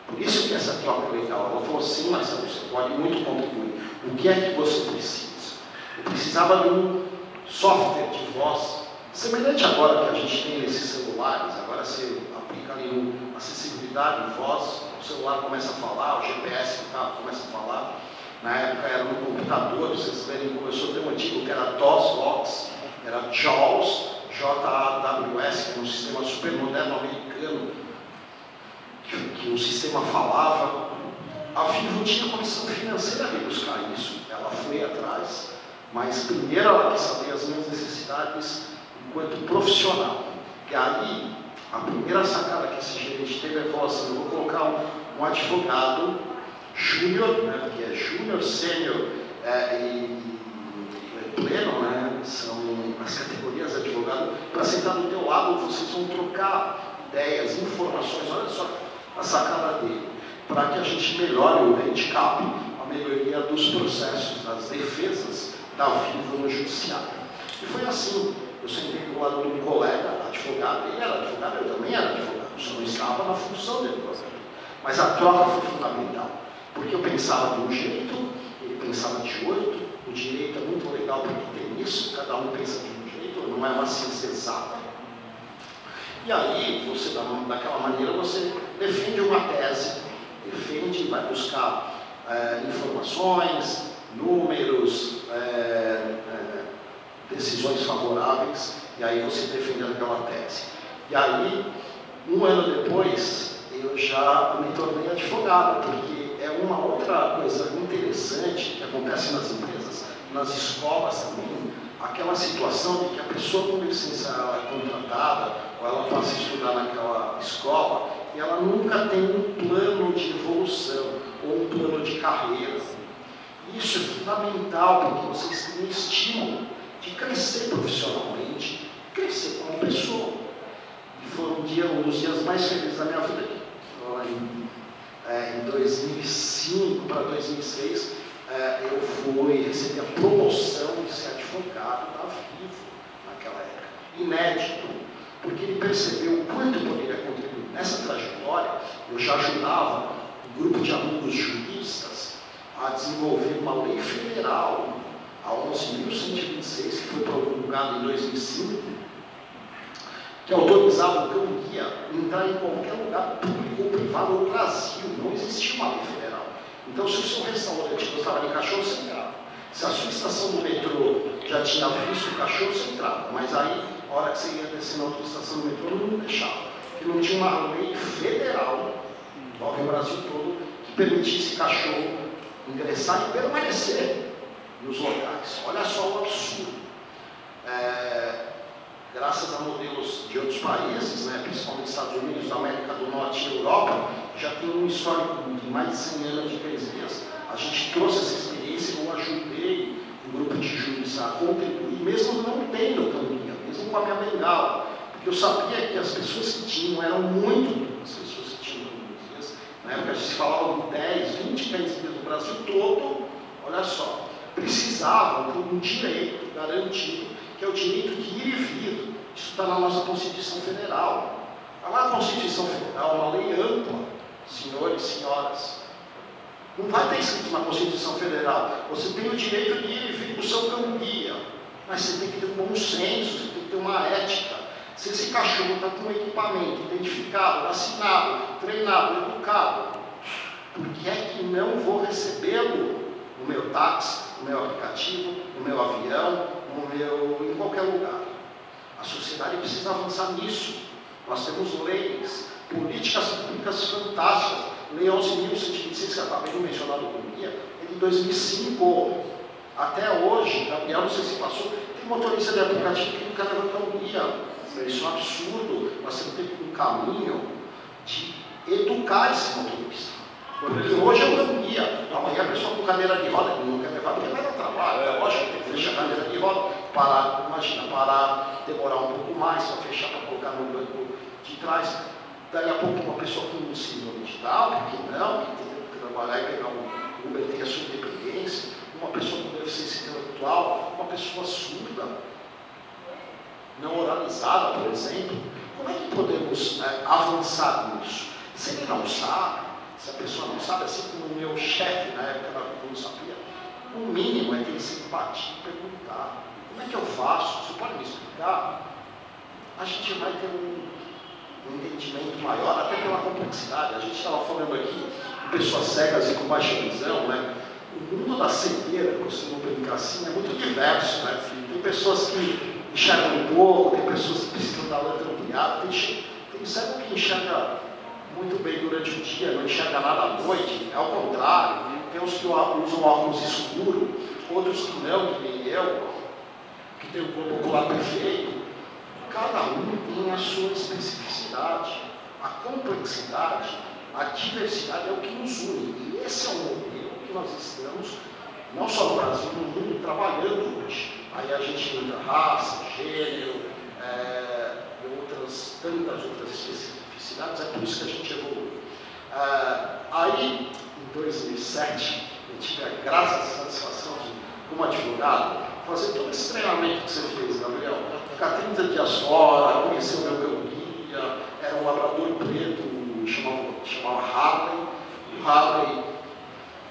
por isso que essa troca é legal. Ela falou assim: Marcelo, você pode muito contribuir. O que é que você precisa? Eu precisava de um software de voz Semelhante agora que a gente tem nesses celulares, agora você aplica ali acessibilidade, voz, o celular começa a falar, o GPS do carro começa a falar. Na época era no computador, vocês verem, começou a ter um antigo que era DOS-Box, era JAWS, J-A-W-S, que era um sistema super moderno americano, que o sistema falava. A Vivo tinha condição financeira de buscar isso, ela foi atrás, mas primeiro ela quis saber as minhas necessidades enquanto profissional. E aí, a primeira sacada que esse gerente teve é falar assim: eu vou colocar um advogado júnior, né, que é júnior, sênior e pleno, né, são as categorias de advogado, para sentar do teu lado, vocês vão trocar ideias, informações. Olha só a sacada dele, para que a gente melhore o handicap, a melhoria dos processos, das defesas da Vivo no judiciário. E foi assim, eu sentei do lado de um colega advogado, ele era advogado, eu também era advogado, só não estava na função de advogado. Mas a troca foi fundamental, porque eu pensava de um jeito, ele pensava de outro. O direito é muito legal porque tem isso, cada um pensa de um jeito, não é uma ciência exata. E aí, você, daquela maneira, você defende uma tese, defende, vai buscar informações, números, decisões favoráveis, e aí você defende aquela tese. E aí, um ano depois, eu já me tornei advogado, porque é uma outra coisa interessante que acontece nas empresas, nas escolas também, aquela situação de que a pessoa com licença ela é contratada, ou ela passa a estudar naquela escola, e ela nunca tem um plano de evolução, ou um plano de carreira. Isso é fundamental, porque vocês têm um estímulo de crescer profissionalmente, crescer como pessoa. E foi um dos dias mais felizes da minha vida, em 2005 para 2006, eu recebi a promoção de ser advogado da Vivo naquela época. Inédito, porque ele percebeu o quanto eu poderia contribuir. Nessa trajetória, eu já ajudava um grupo de amigos juristas a desenvolver uma lei federal, a 11.126, que foi promulgada em 2005, que autorizava o cão-guia entrar em qualquer lugar público ou privado no Brasil. Não existia uma lei federal. Então, se o seu restaurante gostava de cachorro, você entrava. Se a sua estação do metrô já tinha visto o cachorro, você entrava. Mas aí, a hora que você ia descer na outra estação do metrô, não deixava. Porque não tinha uma lei federal, no Brasil todo, que permitisse cachorro ingressar e permanecer nos locais. Olha só o absurdo. Graças a modelos de outros países, né, principalmente Estados Unidos, América do Norte e Europa, já tem um histórico de mais de 100 anos de crenças. A gente trouxe essa experiência e eu ajudei um grupo de juízes a contribuir, mesmo não tendo cão-guia, mesmo com a minha bengala, porque eu sabia que as pessoas que tinham eram muito as pessoas que tinham cão-guias. Na época a gente falava de 10, 20 cão-guias no Brasil todo, olha só, precisavam de um direito garantido, que é o direito de ir e vir. Isso está na nossa Constituição Federal. Agora, a Constituição Federal é uma lei ampla, senhores e senhoras. Não vai ter escrito na Constituição Federal: você tem o direito de ir e vir com o seu cão-guia, mas você tem que ter um bom senso, você tem que ter uma ética. Se esse cachorro está com um equipamento identificado, vacinado, treinado, educado, por que é que não vou recebê-lo no meu táxi, no meu aplicativo, no meu avião, em qualquer lugar? A sociedade precisa avançar nisso. Nós temos leis, políticas públicas fantásticas. Lei 11.126, que eu acabei de mencionar no dia, é de 2005. Até hoje, Gabriel, não sei se passou, tem motorista de aplicativo que nunca leva cão-guia. Isso é um absurdo. Nós temos que ter um caminho de educar esse motorista. Porque hoje é o cão-guia. Amanhã a pessoa com cadeira de roda não quer levar porque vai dar trabalho. É lógico que tem que fechar a cadeira de roda, parar, demorar um pouco mais para fechar, para colocar no banco de trás. Daí a pouco uma pessoa com um síndrome digital, porque não, que tem que trabalhar e pegar um Uber, tem a sua independência. Uma pessoa com deficiência intelectual, uma pessoa surda, não oralizada, por exemplo. Como é que podemos avançar nisso? Se ele não sabe, se a pessoa não sabe, assim como o meu chefe na época da Vivo não sabia, o mínimo é ter simpatia e perguntar: como é que eu faço? Você pode me explicar? a gente vai ter um entendimento maior, até pela complexidade. A gente estava falando aqui de pessoas cegas e com baixa visão, né? O mundo da cegueira, costumo brincar assim, é muito diverso, né? Tem pessoas que enxergam um pouco, tem pessoas que precisam da lâmpada ampliada, tem cego que enxerga muito bem durante o dia, não enxerga nada à noite, é ao contrário. Tem uns que usam óculos escuros, outros que não, que nem eu, que tem o corpo ocular perfeito. Cada um tem a sua especificidade, a complexidade, a diversidade é o que nos une. E esse é o modelo que nós estamos, não só no Brasil, no mundo, trabalhando hoje. Aí a gente entra raça, gênero, tantas outras especificidades, é por isso que a gente evolui. Aí, em 2007, eu tive a graça e a satisfação de, como advogado, fazer todo esse treinamento que você fez, Gabriel. Ficar 30 dias fora, conhecer o meu cão-guia, era um labrador preto, chamava Harley. O Harley,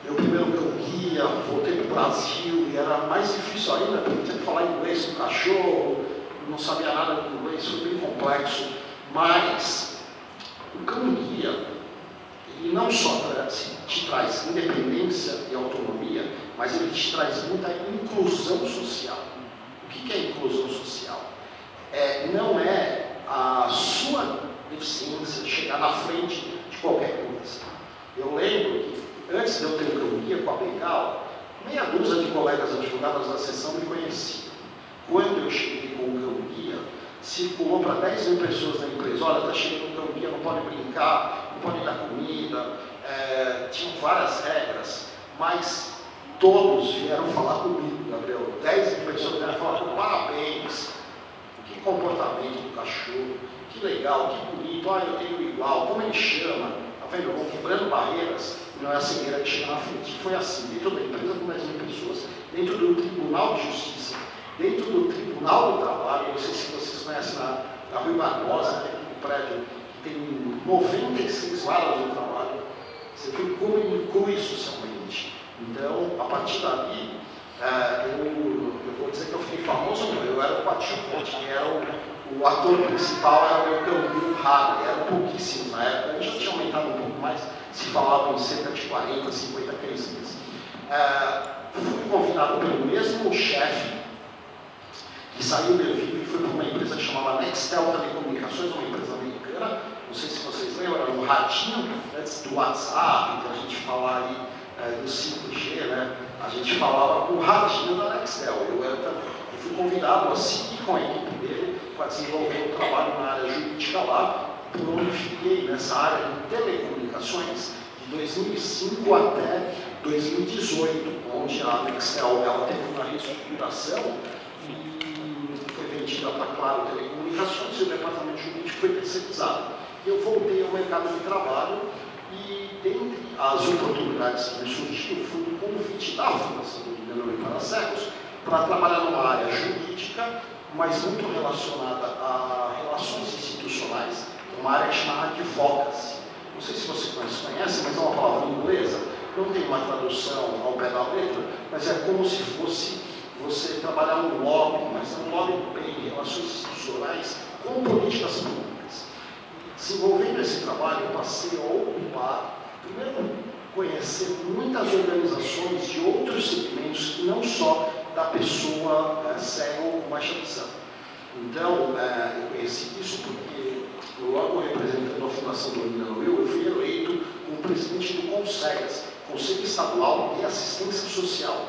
meu primeiro cão-guia, voltei para o Brasil e era mais difícil ainda, porque eu tinha que falar inglês com o cachorro, não sabia nada de inglês, foi bem complexo. Mas o cão-guia, ele não só te traz independência e autonomia, mas ele te traz muita inclusão social. O que é inclusão social? Não é a sua deficiência chegar na frente de qualquer coisa. Eu lembro que, antes de eu ter o cão-guia com a bengala, meia dúzia de colegas advogados da sessão me conheciam. Quando eu cheguei com o cão-guia, circulou para 10 mil pessoas na empresa: olha, está chegando o cão-guia, não pode brincar, não pode dar comida, tinham várias regras, mas todos vieram falar comigo, Gabriel. 10 mil pessoas vieram falar comigo: parabéns, que comportamento do cachorro, que legal, que bonito, olha, eu tenho igual, como ele chama, tá vendo? Vão quebrando barreiras, não é a cegueira que chega na frente. Foi assim, dentro da empresa com 10 mil pessoas, dentro do Tribunal de Justiça, dentro do Tribunal do Trabalho. Não sei se vocês conhecem na Rui Barbosa, que é um prédio que tem 96 varas do trabalho. Você vê como ele inclui socialmente. Então, a partir dali, eu vou dizer que eu fiquei famoso, não, eu era o Patipote, que era o ator principal, era o meu cão-guia Harley, eram pouquíssimos na época, a gente já tinha aumentado um pouco mais, se falava em cerca de 40, 50 cases. Fui convidado pelo mesmo chefe que saiu meu filho e foi para uma empresa que chamava Nextel Telecomunicações, uma empresa americana. Não sei se vocês lembram, era um ratinho antes do WhatsApp, que a gente fala aí do 5G, né? A gente falava com o ratinho da Nextel. Eu fui convidado a seguir com a equipe dele para desenvolver um trabalho na área jurídica lá, por onde fiquei nessa área de telecomunicações de 2005 até 2018, onde a Nextel teve uma reestruturação e foi vendida para Claro Telecomunicações e o departamento jurídico foi terceirizado. Eu voltei ao mercado de trabalho e, dentre as oportunidades que me surgiram, foi o convite da Fundação do Mineiro para Cegos para trabalhar numa área jurídica, mas muito relacionada a relações institucionais, uma área chamada advocacy. Não sei se você conhece, mas é uma palavra inglesa, não tem uma tradução ao pé da letra, mas é como se fosse você trabalhar no lobby, mas é um lobby bem, relações institucionais com políticas públicas. Desenvolvendo esse trabalho, eu passei a ocupar, primeiro, conhecer muitas organizações de outros segmentos, que não só da pessoa cega ou com baixa visão. Então, eu conheci isso porque, logo representando a Fundação Domina Will, eu fui eleito como presidente do CONSEGAS, Conselho Estadual de Assistência Social.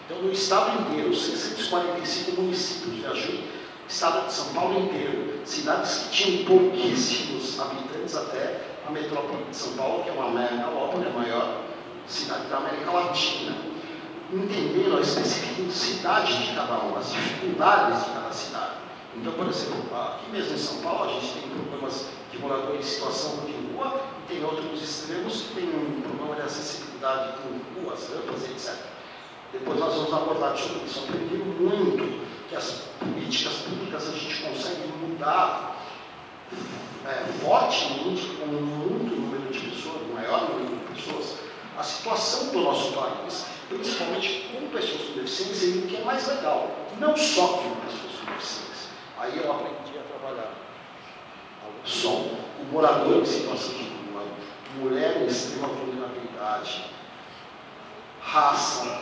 Então, no estado inteiro, 645 municípios, viajei o estado de São Paulo inteiro, cidades que tinham pouquíssimos habitantes até a metrópole de São Paulo, que é uma megalópole, a maior cidade da América Latina, entendendo a especificidade de cada uma, as dificuldades de cada cidade. Então, por exemplo, aqui mesmo em São Paulo, a gente tem problemas de moradores em situação de rua, e tem outros extremos que tem um problema de acessibilidade com ruas, rampas, etc. Depois nós vamos abordar sobre isso. Eu aprendi muito que as políticas públicas a gente consegue mudar fortemente com muito número de pessoas, maior número de pessoas, a situação do nosso país, principalmente com pessoas com deficiência, e o que é mais legal, não só com pessoas com deficiência. Aí eu aprendi a trabalhar. Som, o morador em situação de rua, mulher em extrema vulnerabilidade, raça,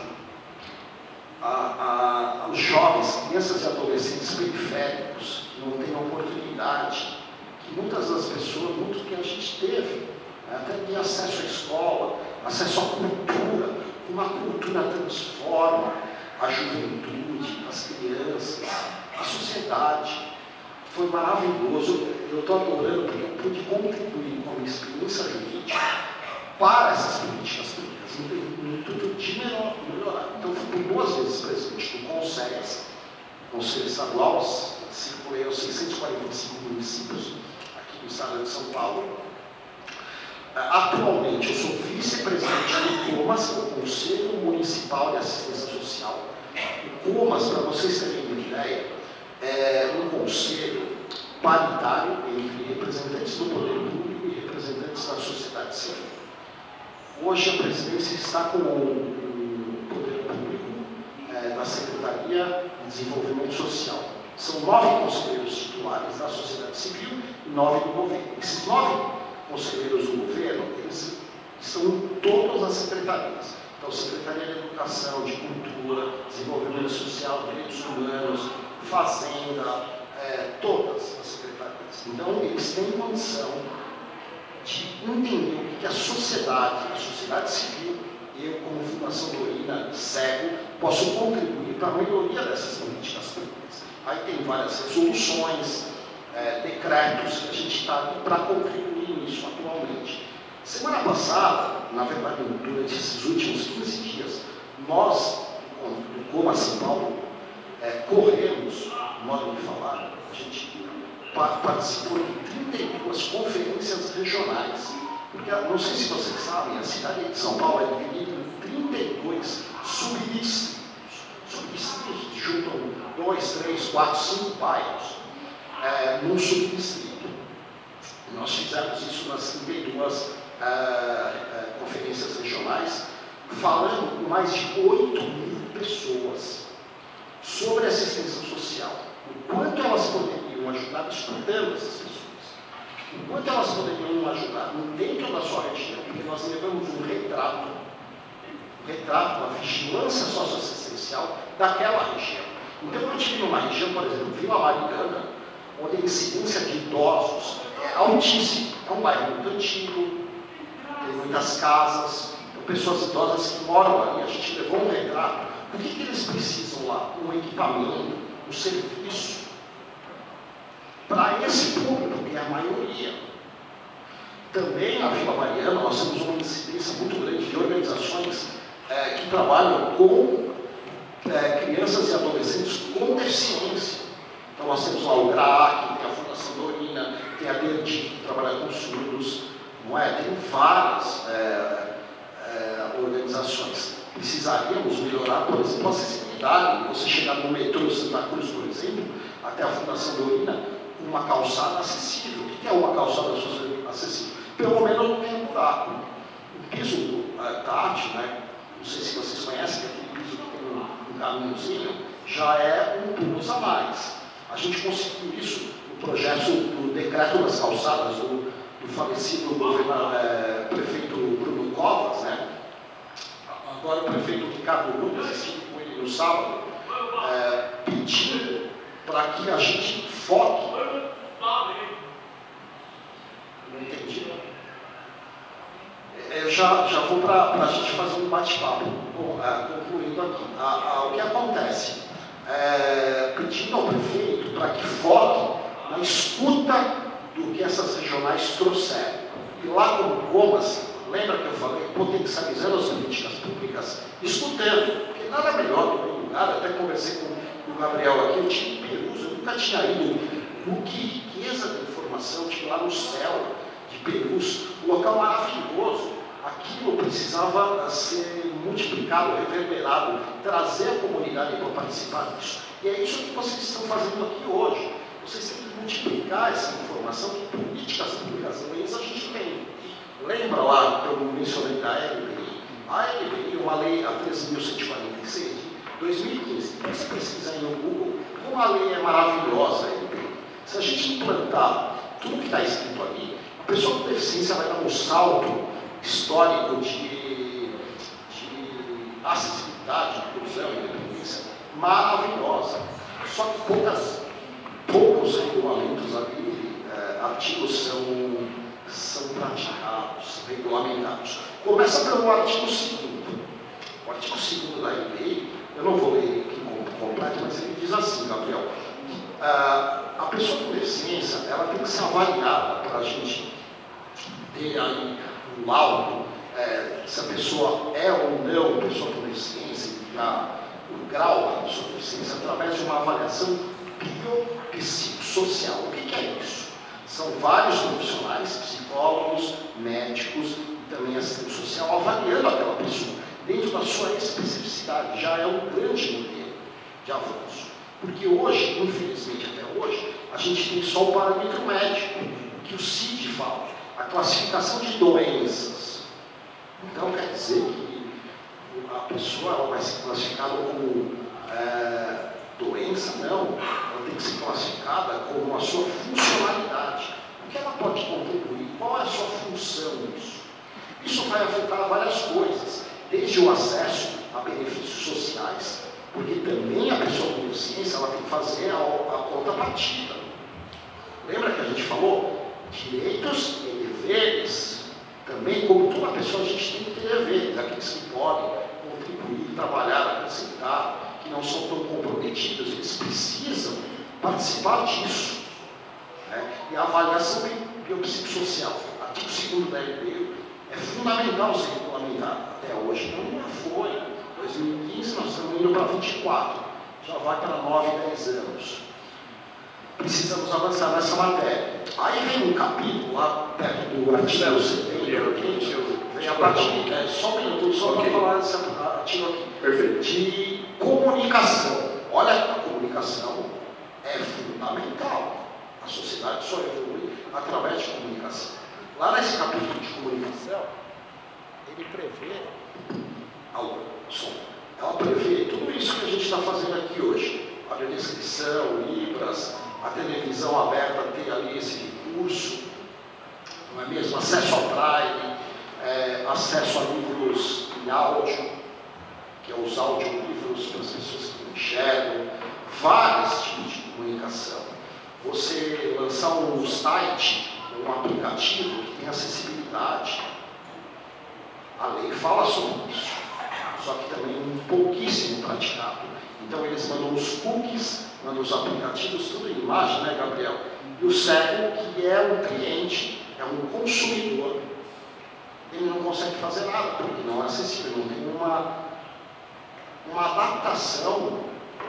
os jovens, crianças e adolescentes periféricos que não têm oportunidade, que muitas das pessoas, muito que a gente teve, até tem acesso à escola, acesso à cultura, uma cultura transforma a juventude, as crianças, a sociedade. Foi maravilhoso, eu estou adorando porque eu pude contribuir com a minha experiência jurídica para essas políticas públicas, no intuito de melhorar. Então, fui por 2 vezes presidente do Conselho Estadual, circulei aos 645 municípios aqui no estado de São Paulo. Atualmente, eu sou vice-presidente do COMAS, o Conselho Municipal de Assistência Social. O COMAS, para vocês terem uma ideia, é um conselho paritário entre representantes do poder público e representantes da sociedade civil. Hoje, a presidência está com o poder público da Secretaria de Desenvolvimento Social. São 9 conselheiros titulares da sociedade civil e 9 do governo. Esses 9 conselheiros do governo, eles estão em todas as secretarias. Então, Secretaria de Educação, de Cultura, Desenvolvimento Social, Direitos Humanos, Fazenda, todas as secretarias. Então, eles têm condição de entender o que a sociedade civil, eu como Fundação Dorina, cego, posso contribuir para a melhoria dessas políticas públicas. Aí tem várias resoluções, decretos que a gente está aqui para contribuir nisso atualmente. Semana passada, na verdade, durante esses últimos 15 dias, nós, do COMAS São Paulo, corremos, modo de falar, a gente participou de 32 conferências regionais. Porque, não sei se vocês sabem, a cidade de São Paulo é dividida em 32 subdistritos. Subdistritos que juntam 2, 3, 4, 5 bairros num subdistrito. Nós fizemos isso nas 32 conferências regionais, falando com mais de 8.000 pessoas sobre assistência social, o quanto elas poderiam ajudar estudando essas pessoas, o quanto elas poderiam ajudar dentro da sua região, porque nós levamos um retrato, uma vigilância socioassistencial daquela região. Então, eu estive numa região, por exemplo, Vila Mariana, onde a incidência de idosos é altíssima. É um bairro muito antigo, tem muitas casas, tem pessoas idosas que moram ali. A gente levou um retrato. O que eles precisam lá? Um equipamento, um serviço. Para esse público, que é a maioria. Também na Vila Mariana, nós temos uma incidência muito grande de organizações que trabalham com crianças e adolescentes com deficiência. Então, nós temos lá o GRAAC, tem a Fundação Dorina, tem a DERDI, que trabalha com surdos, não é? Tem várias organizações. Precisaríamos melhorar, por exemplo, a acessibilidade. Você chegar no metrô de Santa Cruz, por exemplo, até a Fundação Dorina, com uma calçada acessível. O que é uma calçada acessível? Pelo menos não tem um buraco. O piso tátil, né? Não sei se vocês conhecem, aquele piso que tem um caminhozinho, já é um plus a mais. A gente conseguiu isso no projeto do decreto das calçadas do falecido prefeito Bruno Covas, né? Agora o prefeito Ricardo Lucas, estive com ele no sábado, pedindo para que a gente foque. Não entendi. Eu já vou para a gente fazer um bate-papo, concluindo aqui. O que acontece? Pedindo ao prefeito para que foque na escuta do que essas regionais trouxeram. E lá como COMAS, lembra que eu falei, potencializando as políticas públicas, escutando, porque nada melhor do que um lugar, até conversei com o Gabriel aqui, eu tive em Perus, eu nunca tinha ido, que riqueza de informação, tive lá no céu de Perus, um local maravilhoso. Aquilo precisava ser multiplicado, reverberado, trazer a comunidade para participar disso. E é isso que vocês estão fazendo aqui hoje. Vocês têm que multiplicar essa informação que políticas públicas leis a gente tem. Lembra lá que eu mencionei da LBI? A LBI é uma lei, a 13.146, 2015. Então você pesquisa aí no Google, como a lei é maravilhosa. Se a gente implantar tudo que está escrito ali, a pessoa com deficiência vai dar um salto histórico de acessibilidade, de inclusão, independência, maravilhosa. Só que poucos regulamentos ali, artigos são praticados, regulamentados. Começa pelo artigo 2º. O artigo 2º da lei, eu não vou ler aqui completo, mas ele diz assim, Gabriel, a pessoa com deficiência, ela tem que ser avaliada para a gente ter aí um laudo, se a pessoa é ou não pessoa com deficiência, o grau da pessoa com deficiência, através de uma avaliação biopsicossocial. O que é isso? São vários profissionais, psicólogos, médicos e também assistente social, avaliando aquela pessoa dentro da sua especificidade. Já é um grande modelo de avanço. Porque hoje, infelizmente até hoje, a gente tem só o parâmetro médico, que o CID fala, a classificação de doenças. Então quer dizer que a pessoa ela vai ser classificada como doença? Não. Ela tem que ser classificada como a sua funcionalidade. O que ela pode contribuir? Qual é a sua função nisso? Isso vai afetar várias coisas, desde o acesso a benefícios sociais, porque também a pessoa com deficiência ela tem que fazer a contrapartida. Lembra que a gente falou? Direitos e deveres. Também, como toda pessoa, a gente tem que ter deveres, aqueles que podem contribuir, trabalhar, acrescentar, que não são tão comprometidos, eles precisam participar disso. Né? E a avaliação biopsicossocial, artigo 2º da LDB, é fundamental ser regulamentado. Até hoje não foi. 2015 nós estamos indo para 24, já vai para 9, 10 anos. Precisamos avançar nessa matéria. Aí vem um capítulo lá perto do artigo 70, vem a partir, só um minuto, só para falar desse artigo aqui. Perfeito. De comunicação. Olha, a comunicação é fundamental. A sociedade só evolui através de comunicação. Lá nesse capítulo de comunicação, ele prevê ela prevê tudo isso que a gente está fazendo aqui hoje. A descrição, Libras, a televisão aberta ter ali esse recurso, não é mesmo? Acesso ao braille, acesso a livros em áudio, que é os audiolivros para as pessoas que não enxergam, vários tipos de comunicação. Você lançar um site, um aplicativo que tem acessibilidade, a lei fala sobre isso. Só que também pouquíssimo praticado. Então eles mandam os cookies, mandam os aplicativos, tudo em imagem, né, Gabriel? E o cego, que é um cliente, é um consumidor, ele não consegue fazer nada, porque não é acessível, não tem uma adaptação,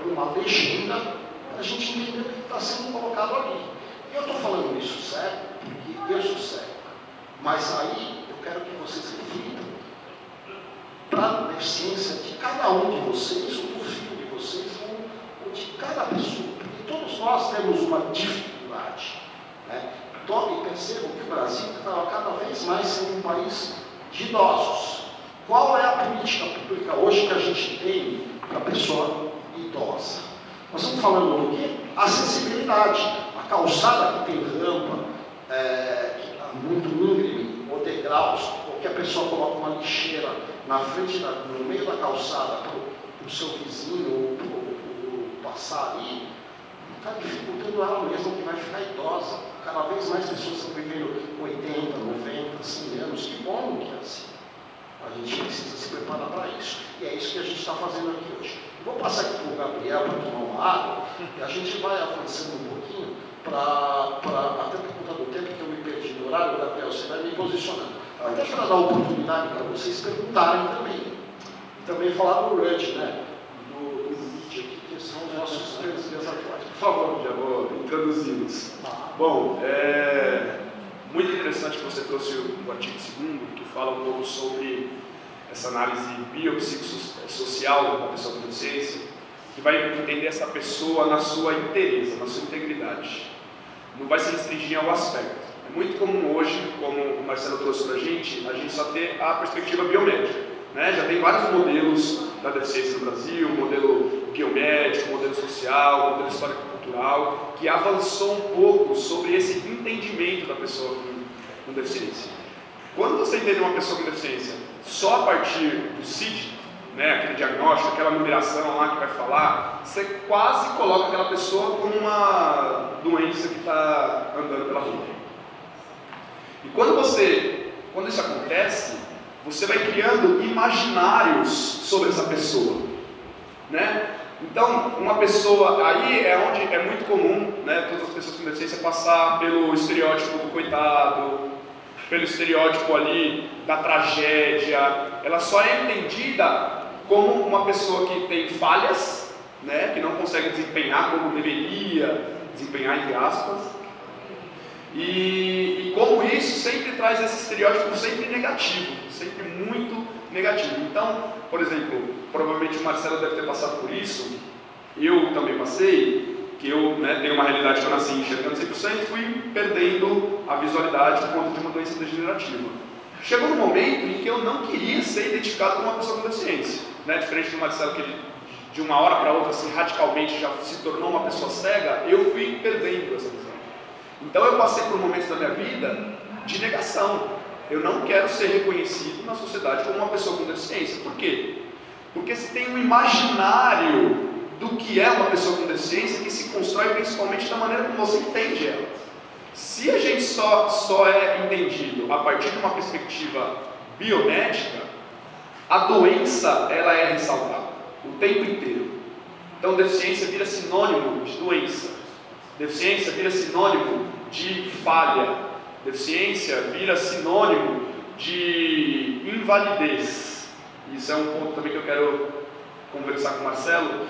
uma legenda, para a gente entender o que está sendo colocado ali. E eu estou falando isso cego, porque eu sou cego. Mas aí eu quero que vocês reflitam para a deficiência de cada um de vocês, ou do filho de vocês, ou de cada pessoa. Porque todos nós temos uma dificuldade. Né? E percebam que o Brasil está cada vez mais sendo um país de idosos. Qual é a política pública hoje que a gente tem para a pessoa idosa? Nós estamos falando do quê? Acessibilidade. A calçada que tem rampa, muito íngreme, ou degraus, ou que a pessoa coloca uma lixeira na frente, no meio da calçada, para o seu vizinho ou passar ali, está dificultando ela mesma, que vai ficar idosa. Cada vez mais pessoas estão vivendo 80, 90, 100 anos. Que bom que é assim. A gente precisa se preparar para isso. E é isso que a gente está fazendo aqui hoje. Vou passar aqui para o Gabriel para tomar uma água, e a gente vai avançando um pouquinho, até por conta do tempo que eu me perdi no horário, Gabriel, você vai me posicionando. Até para dar oportunidade para vocês perguntarem também. E também falar do RUD, né? Do vídeo aqui, que são os nossos presidentes atuais. Por favor, já vou introduzi-los. Bom, muito interessante que você trouxe o artigo 2º, que fala um pouco sobre essa análise biopsicossocial da pessoa com deficiência, que vai entender essa pessoa na sua inteireza, na sua integridade. Não vai se restringir ao aspecto. É muito comum hoje, como o Marcelo trouxe para a gente só ter a perspectiva biomédica. né? Já tem vários modelos da deficiência no Brasil, modelo biomédico, modelo social, modelo histórico-cultural, que avançou um pouco sobre esse entendimento da pessoa com deficiência. Quando você entende uma pessoa com deficiência só a partir do CID, né, aquele diagnóstico, aquela numeração lá que vai falar, você quase coloca aquela pessoa como uma doença que está andando pela rua. E quando isso acontece, você vai criando imaginários sobre essa pessoa, né? Então, uma pessoa, aí é onde é muito comum, né, todas as pessoas com deficiência passar pelo estereótipo do coitado, pelo estereótipo ali da tragédia. Ela só é entendida como uma pessoa que tem falhas, né, que não consegue desempenhar como deveria desempenhar, entre aspas, e como isso sempre traz esse estereótipo sempre negativo, sempre muito negativo. Então, por exemplo, provavelmente o Marcelo deve ter passado por isso, eu também passei, que eu, né, tenho uma realidade que eu nasci enxergando 100%, fui perdendo a visualidade por conta de uma doença degenerativa. Chegou um momento em que eu não queria ser identificado como uma pessoa com deficiência, né? Diferente do Marcelo, que ele, de uma hora para outra, assim, radicalmente já se tornou uma pessoa cega, eu fui perdendo essa visão. Então eu passei por momentos da minha vida de negação. Eu não quero ser reconhecido na sociedade como uma pessoa com deficiência. Por quê? Porque se tem um imaginário do que é uma pessoa com deficiência que se constrói principalmente da maneira como você entende ela. Se a gente só é entendido a partir de uma perspectiva biomédica, a doença ela é ressaltada o tempo inteiro. Então deficiência vira sinônimo de doença, deficiência vira sinônimo de falha, deficiência vira sinônimo de invalidez. Isso é um ponto também que eu quero conversar com o Marcelo.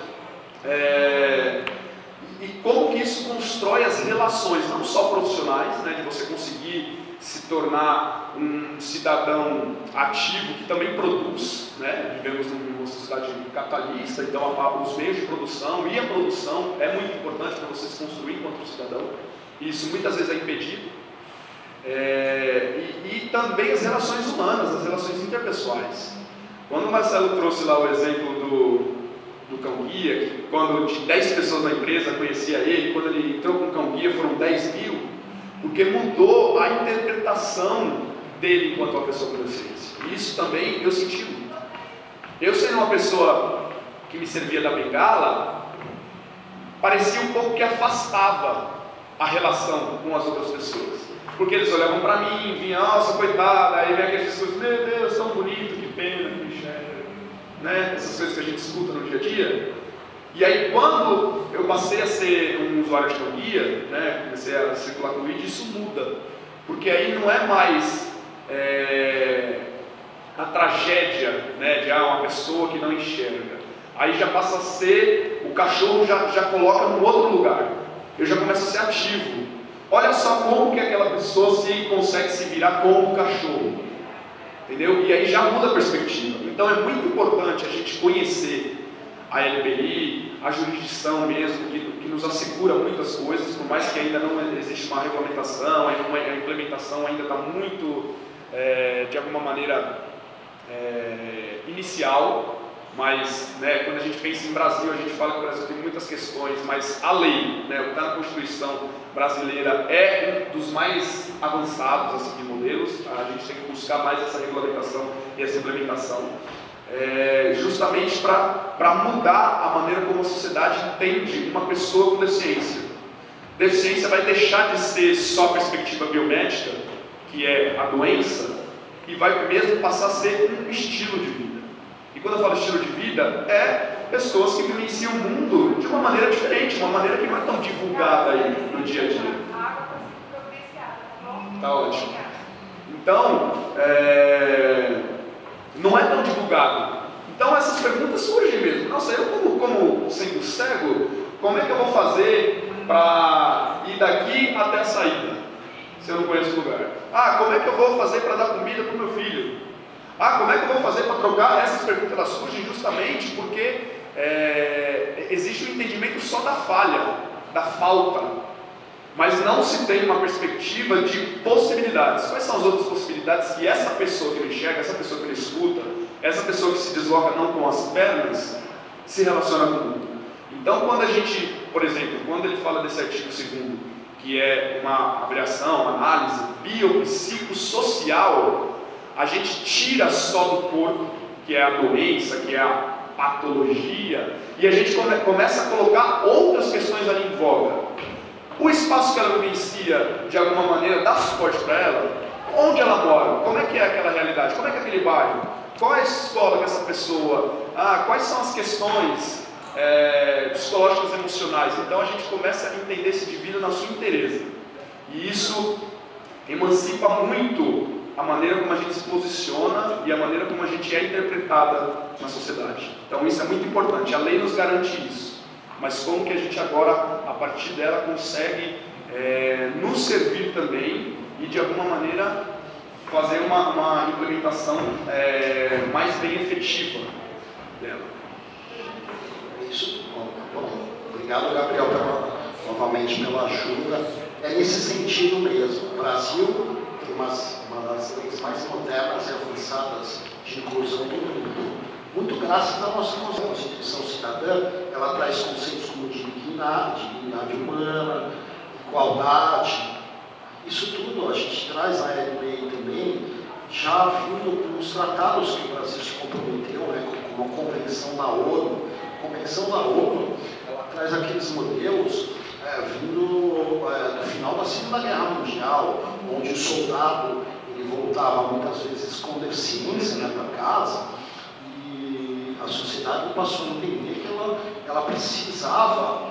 E como que isso constrói as relações, não só profissionais, né, de você conseguir se tornar um cidadão ativo que também produz, né? Vivemos numa sociedade capitalista, então os meios de produção e a produção é muito importante para você se construir enquanto cidadão, e isso muitas vezes é impedido. E também as relações humanas, as relações interpessoais. Quando o Marcelo trouxe lá o exemplo do cão-guia, que quando de 10 pessoas na empresa conhecia ele, quando ele entrou com o cão-guia foram 10 mil, porque mudou a interpretação dele enquanto uma pessoa com deficiência. E isso também eu senti muito. Eu sendo uma pessoa que me servia da bengala, parecia um pouco que afastava a relação com as outras pessoas. Porque eles olhavam para mim, vinham, nossa, coitada, aí vem aqueles discursos, meu Deus, tão bonito, que pena, que bicho, né? Essas coisas que a gente escuta no dia a dia. E aí quando eu passei a ser um usuário de cão-guia, né, comecei a circular com o vídeo, isso muda, porque aí não é mais a tragédia, né, de uma pessoa que não enxerga, aí já passa a ser, o cachorro já coloca num outro lugar, eu já começo a ser ativo. Olha só como que aquela pessoa consegue se virar como cachorro, entendeu? E aí já muda a perspectiva. Então é muito importante a gente conhecer a LBI, a jurisdição mesmo, que nos assegura muitas coisas, por mais que ainda não existe uma regulamentação, a implementação ainda está muito, de alguma maneira, inicial, mas, né, quando a gente pensa em Brasil, a gente fala que o Brasil tem muitas questões, mas a lei, né, o que está na Constituição brasileira é um dos mais avançados assim, de modelos. A gente tem que buscar mais essa regulamentação e essa implementação, justamente para mudar a maneira como a sociedade entende uma pessoa com deficiência. Deficiência vai deixar de ser só perspectiva biomédica, que é a doença, e vai mesmo passar a ser um estilo de vida. E quando eu falo estilo de vida, é pessoas que vivenciam o mundo de uma maneira diferente, uma maneira que não é tão divulgada aí no dia a dia. Tá ótimo. Então, não é tão divulgado. Então essas perguntas surgem mesmo. Nossa, eu como sendo cego, como é que eu vou fazer para ir daqui até a saída, se eu não conheço o lugar? Como é que eu vou fazer para dar comida para o meu filho? Como é que eu vou fazer para trocar? Essas perguntas elas surgem justamente porque existe um entendimento só da falha, da falta. mas não se tem uma perspectiva de possibilidades. Quais são as outras possibilidades que essa pessoa que ele enxerga, essa pessoa que ele escuta, essa pessoa que se desloca não com as pernas, se relaciona com o mundo? Então, quando a gente, por exemplo, quando ele fala desse artigo 2º, que é uma avaliação, uma análise biopsicossocial, a gente tira só do corpo, que é a doença, que é a patologia, e a gente começa a colocar outras questões ali em voga. O espaço que ela vivencia, de alguma maneira, dá suporte para ela? Onde ela mora? Como é que é aquela realidade? Como é que é aquele bairro? Qual é a escola que essa pessoa... quais são as questões psicológicas e emocionais? Então a gente começa a entender esse indivíduo na sua inteireza. E isso emancipa muito a maneira como a gente se posiciona e a maneira como a gente é interpretada na sociedade. Então isso é muito importante. A lei nos garante isso. Mas como que a gente agora, a partir dela, consegue nos servir também e de alguma maneira fazer uma implementação mais bem efetiva dela. Isso. Bom, obrigado, Gabriel, novamente pela ajuda. É nesse sentido mesmo. O Brasil tem uma das leis mais modernas e avançadas de inclusão do mundo. Muito graças à nossa Constituição Cidadã. Ela traz conceitos como dignidade humana, igualdade. Isso tudo a gente traz na LBI também, já vindo com os tratados que o Brasil se comprometeu, né, como a Convenção da ONU. A Convenção da ONU, ela traz aqueles modelos vindo do final da Segunda Guerra Mundial, onde o soldado ele voltava muitas vezes com deficiência, né, para casa, e a sociedade passou a entender que ela precisava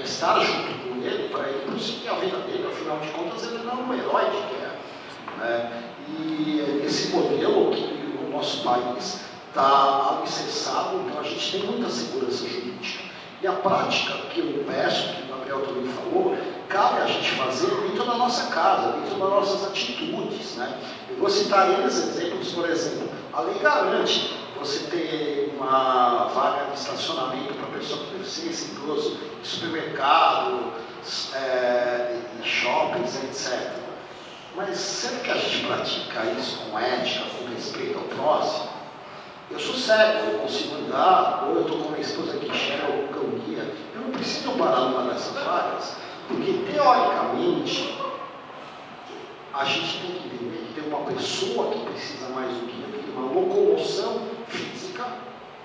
estar junto com ele para ele prosseguir a vida dele. Afinal de contas, ele não é um herói de guerra, né? E esse modelo que o nosso país está alicerçado, então a gente tem muita segurança jurídica. E a prática que eu peço, que o Gabriel também falou, cabe a gente fazer dentro da nossa casa, dentro das nossas atitudes, né? Eu vou citar eles exemplos, por exemplo, a lei garante você ter uma vaga de estacionamento para pessoa com deficiência, idoso, em supermercado, em shoppings, etc. Mas será que a gente pratica isso com ética, com respeito ao próximo? Eu sou cego, eu consigo andar, ou eu estou com minha esposa que enxerga o cão guia, eu não preciso parar numa dessas vagas, porque teoricamente a gente tem que entender que tem uma pessoa que precisa mais do que eu, que tem uma locomoção física,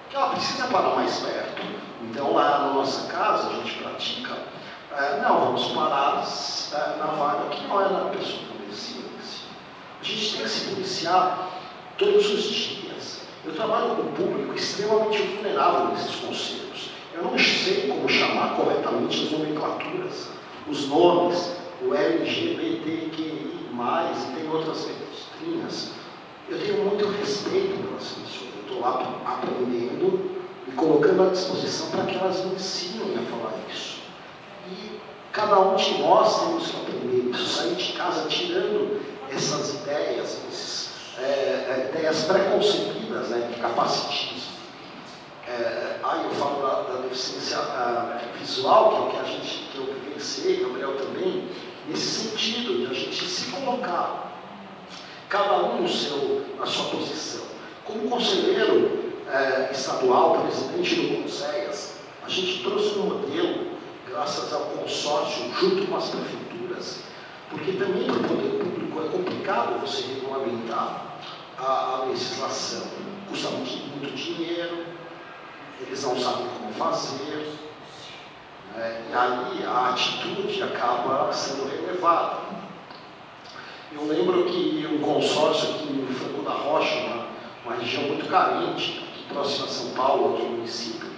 que ela precisa parar mais perto. Então lá na nossa casa a gente pratica, não, vamos parar na vaga que não é da pessoa com deficiência. A gente tem que se policiar todos os dias. Eu trabalho com um público extremamente vulnerável nesses conselhos. Eu não sei como chamar corretamente as nomenclaturas, os nomes, o LGBTQI+, e tem outras letrinhas. Eu tenho muito respeito pelas pessoas. Eu estou lá aprendendo e colocando à disposição para que elas me ensinem a falar isso. E cada um de nós temos que aprender isso, sair de casa tirando essas ideias, ideias preconcebidas, né, de capacitismo. Aí eu falo da deficiência visual, que é o que eu vivenciei, Gabriel também, nesse sentido de a gente se colocar, cada um na sua posição. Como conselheiro estadual, presidente do CONSEAS, a gente trouxe um modelo, graças ao consórcio, junto com as prefeituras, porque também para o poder público é complicado você regulamentar a legislação. Custa muito dinheiro, eles não sabem como fazer, e aí a atitude acaba sendo relevada. Eu lembro que um consórcio aqui no Franco da Rocha, uma região muito carente, aqui próxima a São Paulo, outro município,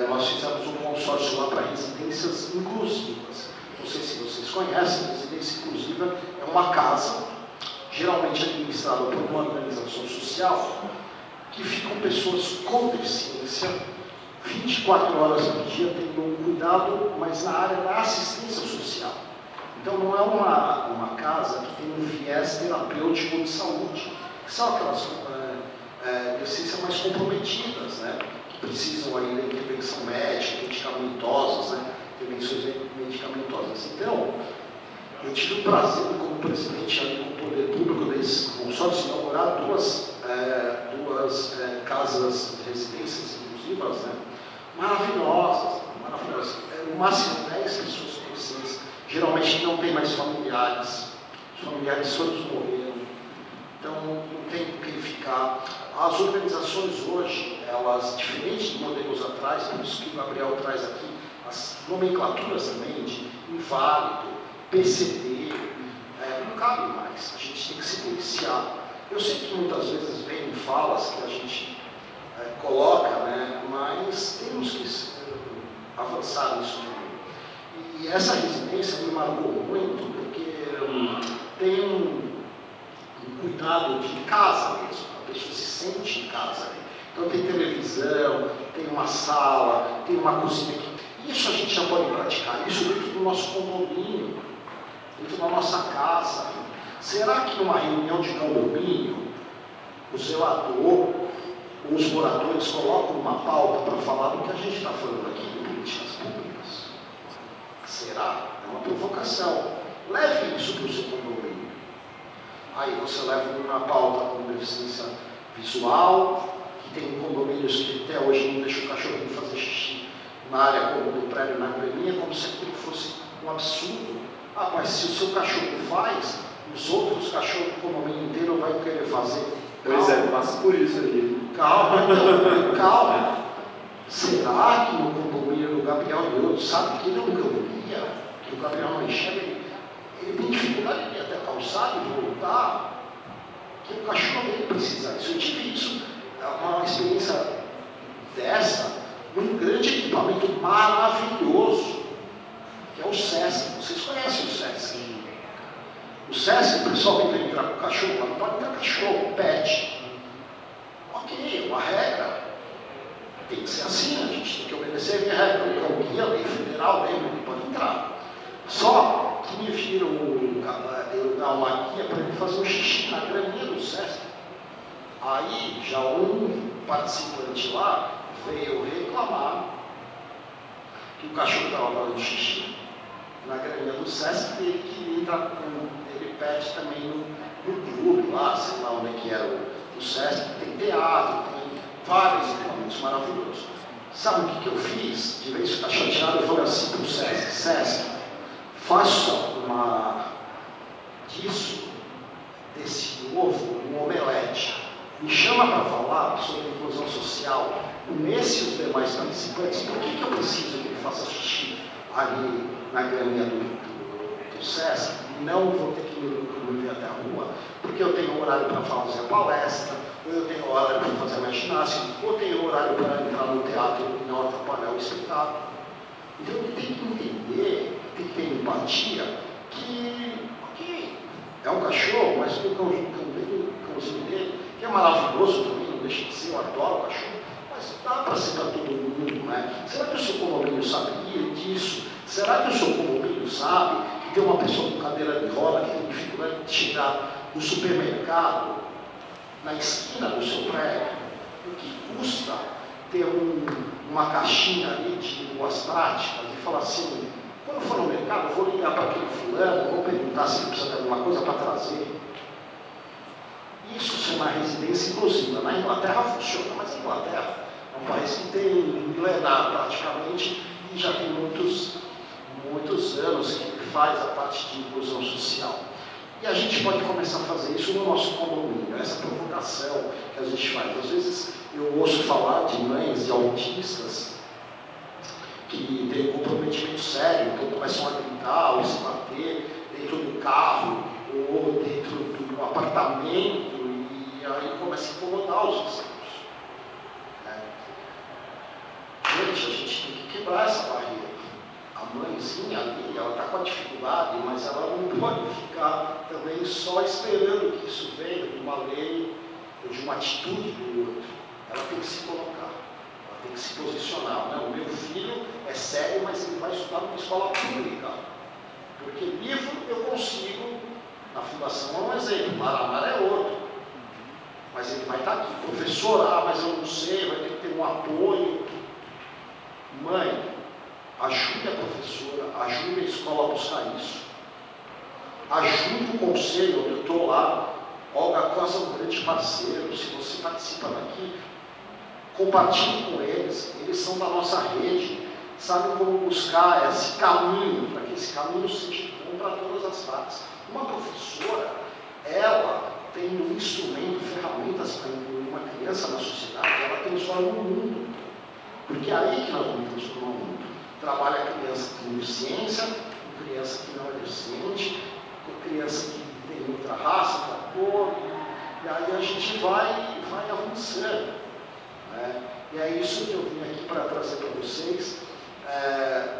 nós fizemos um consórcio lá para residências inclusivas. Não sei se vocês conhecem, residência inclusiva é uma casa, geralmente administrada por uma organização social, que ficam pessoas com deficiência 24 horas por dia, tendo um cuidado, mas na área da assistência social. Então não é uma casa que tem um viés terapêutico de saúde, que são aquelas deficiências mais comprometidas, né? Que precisam aí da intervenção médica, medicamentosas, né? intervenções medicamentosas. Então, eu tive o prazer, como presidente ali do Poder Público desse consórcio, inaugurar duas casas de residências inclusivas, né? Maravilhosas. No máximo 10 pessoas com deficiência. Geralmente não tem mais familiares. Os familiares todos morreram. Então, não tem com quem ficar. As organizações hoje, elas, diferente de modelos atrás, por isso que o Gabriel traz aqui, as nomenclaturas também de inválido, PCD, não cabe mais. A gente tem que se policiar. Eu sei que muitas vezes vem falas que a gente coloca, né, mas temos que avançar nisso também. E essa residência me marcou muito, porque tem um cuidado de casa mesmo, a pessoa se sente em casa. Né? Então tem televisão, tem uma sala, tem uma cozinha aqui. Isso a gente já pode praticar, isso dentro do nosso condomínio, dentro da nossa casa. Será que numa reunião de condomínio, o zelador, os moradores colocam uma pauta para falar do que a gente está falando aqui de políticas públicas? Será? É uma provocação. Leve isso para o seu condomínio. Aí você leva uma pauta com deficiência visual, que tem condomínios que até hoje não deixam o cachorro fazer xixi na área comum do prédio, na graminha, como se aquilo fosse um absurdo. Ah, mas se o seu cachorro faz, os outros cachorros do condomínio inteiro vão querer fazer. Pois é, passa por isso ali. Calma, então, calma. Será que no condomínio do Gabriel e outros, sabe que ele não guia, que o Gabriel não enxerga, ele tem dificuldade de ir até a calçada e voltar, que o cachorro dele precisa disso. Eu tive isso, uma experiência dessa, num grande equipamento maravilhoso, que é o SESC. Vocês conhecem o SESC? O SESC, o pessoal que vem entrar com o cachorro, não pode entrar cachorro, pet. Ok, uma regra. Tem que ser assim, a gente tem que obedecer a regra. O guia, a lei federal, lembra, ele pode entrar. Só que me viram eu dar uma guia para ele fazer um xixi na graminha do SESC. Aí, já um participante lá veio reclamar que o cachorro estava fazendo xixi na graminha do SESC e ele queria entrar com ele pet também no clube lá, sei lá onde é que era o SESC, tem teatro, tem vários equipamentos maravilhosos. Sabe o que eu fiz? De vez em ficar chateado, eu falei assim para o SESC: SESC, faça desse ovo, um omelete. Me chama para falar sobre inclusão social, nesse e os demais participantes. Por que eu preciso que ele faça xixi ali na graminha do SESC? Não vou ter que me ver até a rua, porque eu tenho horário para fazer a palestra, ou eu tenho horário para fazer a minha ginástica, ou eu tenho horário para entrar no teatro e não atrapalhar o espetáculo. Então ele tem que entender, tem que ter empatia, que, ok, é um cachorro, mas o cãozinho dele, que é maravilhoso também, não deixa de ser, eu adoro o cachorro, mas dá para ser para todo mundo, né? Será que o seu condomínio sabia disso? Será que o seu condomínio sabe que tem uma pessoa com cadeira de roda que tem dificuldade de chegar no supermercado, na esquina do seu prédio? O que custa ter uma caixinha ali de boas práticas e falar assim: quando for no mercado, eu vou ligar para aquele fulano, vou perguntar se ele precisa de alguma coisa para trazer. Isso chama residência inclusiva. Na Inglaterra funciona, mas a Inglaterra é um país que tem milenar praticamente e já tem muitos anos que faz a parte de inclusão social. E a gente pode começar a fazer isso no nosso condomínio, essa provocação que a gente faz. Às vezes eu ouço falar de mães de autistas que têm um comprometimento sério, então começam a gritar ou se bater dentro do carro ou dentro do apartamento, e aí começa a incomodar os vizinhos. Gente, a gente tem que quebrar essa barreira. A mãezinha ali, ela está com a dificuldade, mas ela não pode ficar também só esperando que isso venha de uma lei ou de uma atitude do outro. Ela tem que se colocar, ela tem que se posicionar. Não, o meu filho é sério, mas ele vai estudar numa escola pública. Porque livro eu consigo, na fundação é um exemplo, Maramara é outro. Mas ele vai estar aqui, professor, mas eu não sei, vai ter que ter um apoio. Mãe, ajude a professora, ajude a escola a buscar isso. Ajude o conselho, onde eu estou lá. Olga Cosa é um grande parceiro. Se você participa daqui, compartilhe com eles. Eles são da nossa rede, sabem como buscar esse caminho, para que esse caminho seja bom para todas as partes. Uma professora, ela tem um instrumento, ferramentas para incluir uma criança na sociedade, ela transforma o mundo. Porque é aí que nós vamos transformar o mundo. Trabalha a criança com deficiência, com criança que não é deficiente, com criança que tem outra raça, outra cor, e aí a gente vai avançando. Né? E é isso que eu vim aqui para trazer para vocês.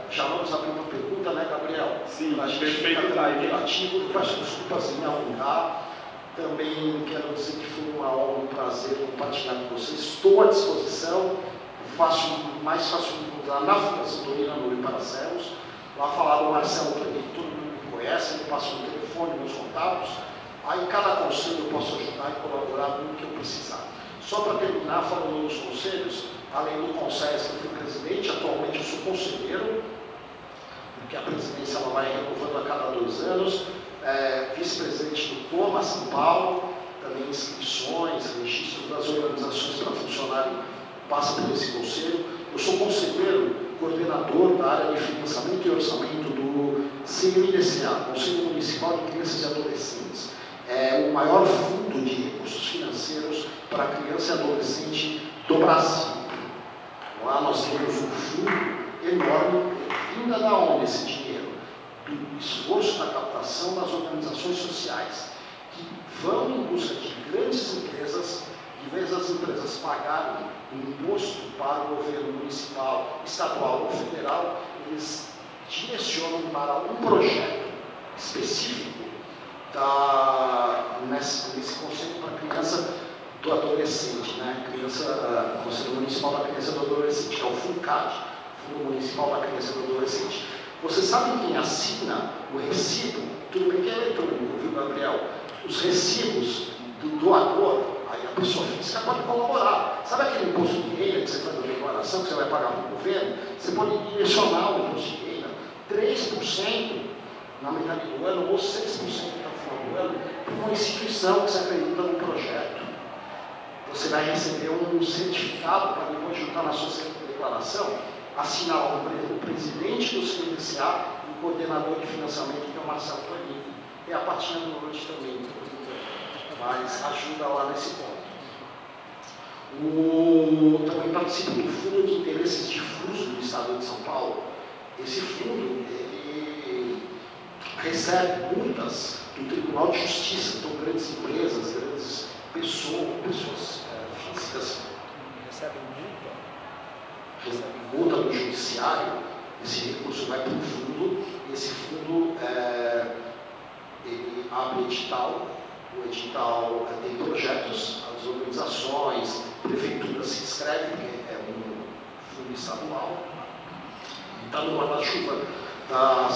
Já vamos abrir uma pergunta, né, Gabriel? Sim, a gente perfeito. interativo. Peço desculpas em alongar. Também quero dizer que foi uma honra, um prazer compartilhar com vocês. Estou à disposição. Mais fácil de encontrar na Fundação Dorina Nuri Paracelos. Lá falar do Marcelo também, que todo mundo me conhece, ele passa o telefone, meus contatos. Aí cada conselho eu posso ajudar e colaborar no que eu precisar. Só para terminar, falando dos conselhos, além do CONSES, que eu fui presidente, atualmente eu sou conselheiro, porque a presidência ela vai renovando a cada 2 anos, vice-presidente do COMA São Paulo, também inscrições, registro das organizações para funcionarem, passa por esse conselho. Eu sou conselheiro, coordenador da área de financiamento e orçamento do CMDCA, Conselho Municipal de Crianças e Adolescentes. É o maior fundo de recursos financeiros para criança e adolescente do Brasil. Lá nós temos um fundo enorme, vinda da onde esse dinheiro? Do esforço da captação das organizações sociais, que vão em busca de grandes empresas, em vez das empresas pagarem um imposto para o governo municipal, estadual ou federal, eles direcionam para um projeto específico nesse conceito para criança do adolescente, né? Conselho Municipal da Criança e do Adolescente, que é o FUNCAD, Fundo Municipal da Criança e do Adolescente. Você sabe quem assina o recibo? Tudo bem que é eletrônico, viu, Gabriel? Os recibos do doador, aí a pessoa física pode colaborar. Sabe aquele imposto de renda que você faz na declaração, que você vai pagar para o governo? Você pode direcionar o imposto de renda 3% na metade do ano ou 6% até o final do ano para uma instituição que se acredita no projeto. Você vai receber um certificado para depois juntar na sua declaração, assinar o presidente do CMDCA e o coordenador de financiamento, que é o Marcelo Paninho. E a Patinha do Norte também, mas ajuda lá nesse ponto. Também participo do Fundo de Interesses Difusos do Estado de São Paulo. Esse fundo, ele recebe multas do Tribunal de Justiça, então grandes empresas, grandes pessoas físicas recebem multa do judiciário. Esse recurso vai para o fundo, e esse fundo ele abre edital. O edital tem projetos, as organizações, prefeituras se inscrevem, porque é um fundo estadual. Está no guarda-chuva da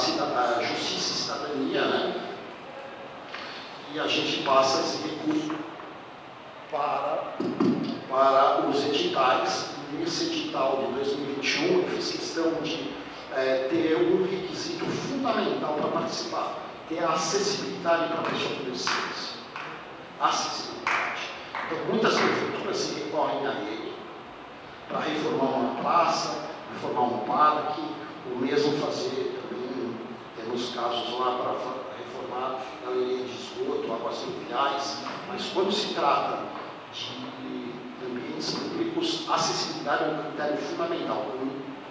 Justiça e Cidadania, né? E a gente passa esse recurso para os editais. Nesse edital de 2021, eu fiz questão de ter um requisito fundamental para participar, ter a acessibilidade para a pessoa com deficiência. Acessibilidade. Então, muitas prefeituras se recorrem a ele para reformar uma praça, reformar um parque, ou mesmo fazer também, temos casos lá para reformar galeria de esgoto, águas pluviais, mas quando se trata de ambientes públicos, acessibilidade é um critério fundamental,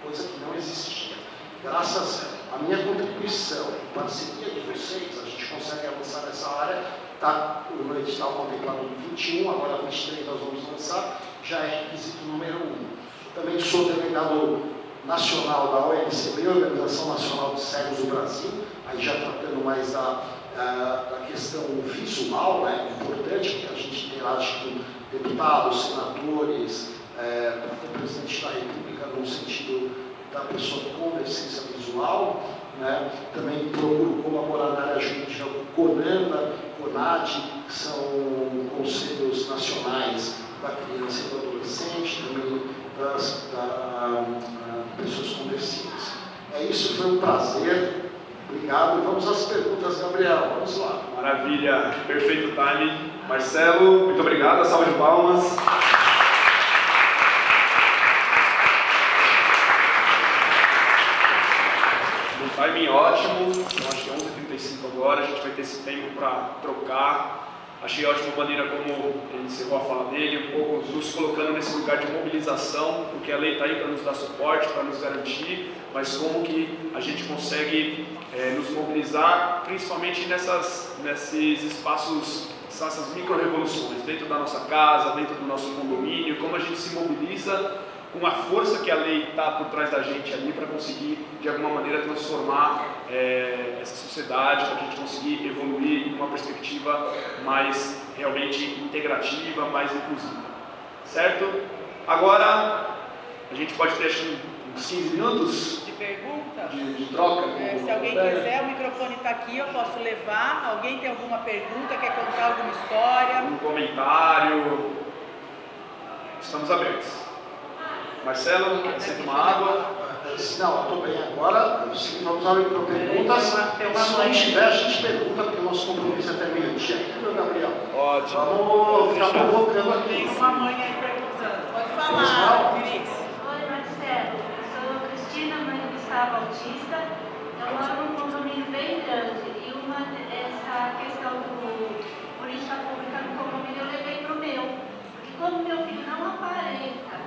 coisa que não existia. Graças à minha contribuição, parceria de vocês, a gente consegue avançar nessa área. Está no edital contemplado no 21, agora no 23 nós vamos lançar, já é requisito número 1. Também sou delegado nacional da ONCB, Organização Nacional de Cegos do Brasil, aí já tratando mais da questão visual, né, importante, porque a gente interage com deputados, senadores, o presidente da República no sentido da pessoa com deficiência visual, né. Também procuro colaborar na área jurídica com CONANDA, CONAD, que são conselhos nacionais da criança e do adolescente, também das pessoas com deficiência. É isso, foi um prazer. Obrigado. E vamos às perguntas, Gabriel. Vamos lá. Maravilha, perfeito time. Marcelo, muito obrigado. Salva de palmas. Timing ótimo, então acho que é 11h35 agora, a gente vai ter esse tempo para trocar. Achei ótima a maneira como ele encerrou a fala dele, um pouco nos colocando nesse lugar de mobilização, porque a lei está aí para nos dar suporte, para nos garantir, mas como que a gente consegue nos mobilizar, principalmente nesses espaços, essas micro-revoluções, dentro da nossa casa, dentro do nosso condomínio, como a gente se mobiliza com a força que a lei está por trás da gente ali para conseguir, de alguma maneira, transformar essa sociedade, para a gente conseguir evoluir em uma perspectiva mais realmente integrativa, mais inclusiva. Certo? Agora, a gente pode ter, acho que, uns 15 minutos de pergunta? De troca. Se alguém quiser, o microfone está aqui, eu posso levar. Alguém tem alguma pergunta, quer contar alguma história? Um comentário. Estamos abertos. Marcelo, quer aceitar uma água? Não, estou bem agora. Vamos abrir para perguntas. Se não tiver, a gente pergunta, porque o nosso compromisso é até meio-dia aqui, meu Gabriel. Ótimo. Vamos ficar provocando aqui. Tem uma mãe aí perguntando. Pode falar, Cris. Oi, Marcelo. Eu sou Cristina, mãe do Gustavo autista. Eu moro num condomínio bem grande. E essa questão do política pública no condomínio eu levei para o meu. Porque como meu filho não aparenta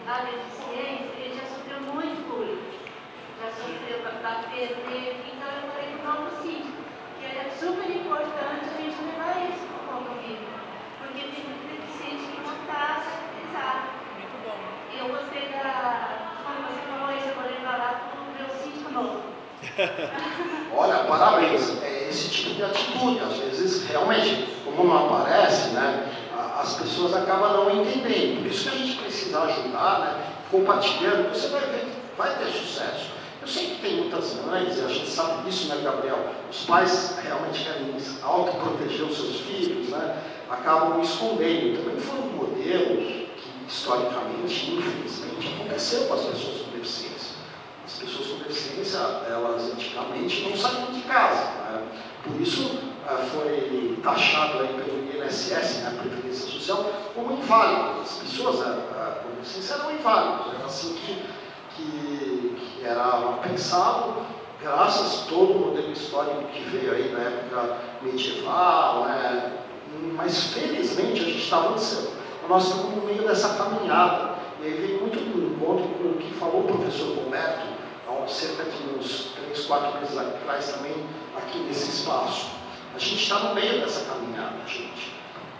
a deficiência, ele já sofreu muito bullying, já sofreu para bater nele, então eu falei com o novo síndico, que é super importante a gente levar isso para o condomínio, porque tem muito deficiente que não está certificado. Muito bom. E eu gostei quando você falou isso, eu vou levar lá para o meu síndico novo. Olha, parabéns. É esse tipo de atitude, às vezes, realmente, como não aparece, né? As pessoas acabam não entendendo. Por isso que a gente precisa ajudar, né? Compartilhando, você vai ver, vai ter sucesso. Eu sei que tem muitas mães, e a gente sabe disso, né, Gabriel? Os pais realmente querem autoproteger os seus filhos, né? Acabam escondendo. Também foram modelos que, historicamente, infelizmente, aconteceu com as pessoas com deficiência. As pessoas com deficiência, elas antigamente não saíam de casa, né? Por isso, foi taxado aí pelo INSS, né, a Previdência Social, como inválido. As pessoas com deficiência eram inválidos. Era assim que era pensado, graças a todo o modelo histórico que veio aí na época medieval, né? Mas felizmente a gente está avançando. Nós estamos no meio dessa caminhada. E aí vem muito do encontro com o que falou o professor Roberto, há cerca de uns 3, 4 meses atrás também, aqui nesse espaço. A gente está no meio dessa caminhada, gente.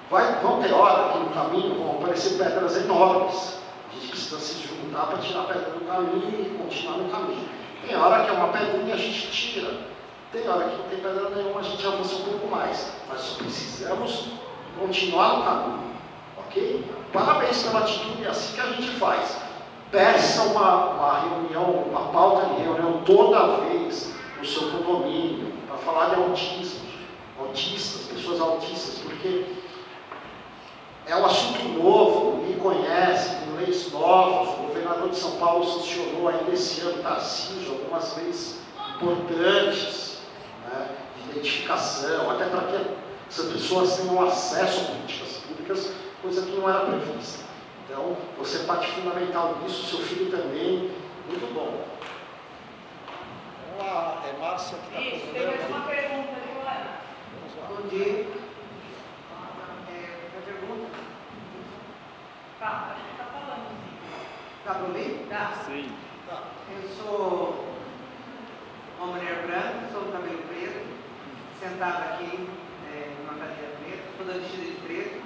Vão ter hora que no caminho vão aparecer pedras enormes. A gente precisa se juntar para tirar a pedra do caminho e continuar no caminho. Tem hora que é uma pedrinha a gente tira. Tem hora que não tem pedra nenhuma, a gente avança um pouco mais. Mas só precisamos continuar no caminho. Ok? Parabéns pela atitude, é assim que a gente faz. Peça uma reunião, uma pauta de reunião toda vez no seu condomínio para falar de autismo. Autistas, pessoas autistas, porque é um assunto novo, ninguém conhece, tem leis novas. O governador de São Paulo sancionou ainda esse ano, Tarcísio, algumas leis importantes, né, de identificação, até para que essas pessoas tenham acesso a políticas públicas, coisa que não era prevista. Então, você é parte fundamental disso, seu filho também, muito bom. Vamos lá, é Márcia que está Isso, tem mais uma pergunta, Joana. Bom dia. A pergunta? Tá, a gente está falando. Dá para ouvir? Dá. Sim. Tá. Eu sou uma mulher branca, sou do cabelo preto, sentada aqui numa cadeira preta, toda vestida de preto,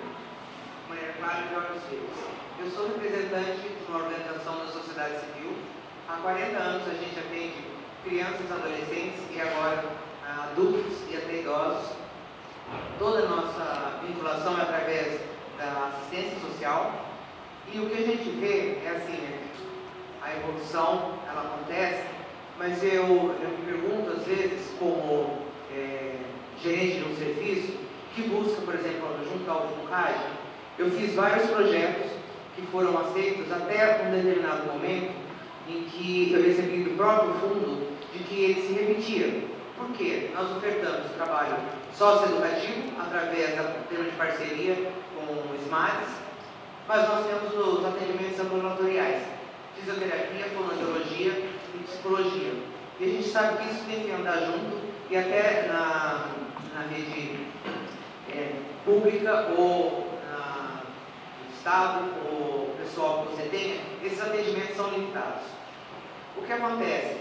mulher clara de olhos verdes. Eu sou representante de uma organização da sociedade civil. Há 40 anos a gente atende crianças, adolescentes e agora adultos e até idosos. Toda a nossa vinculação é através da assistência social. E o que a gente vê é assim, a evolução, ela acontece, mas eu me pergunto às vezes, como gerente de um serviço, que busca, por exemplo, junto ao FUNCAD, eu fiz vários projetos que foram aceitos até um determinado momento, em que eu recebi do próprio fundo de que ele se repetia. Por quê? Nós ofertamos trabalho socioeducativo através do termo de parceria com o SMARTS, mas nós temos os atendimentos ambulatoriais, fisioterapia, fonoaudiologia e psicologia. E a gente sabe que isso tem que andar junto, e até na rede pública ou no Estado ou pessoal que você tenha, esses atendimentos são limitados. O que acontece?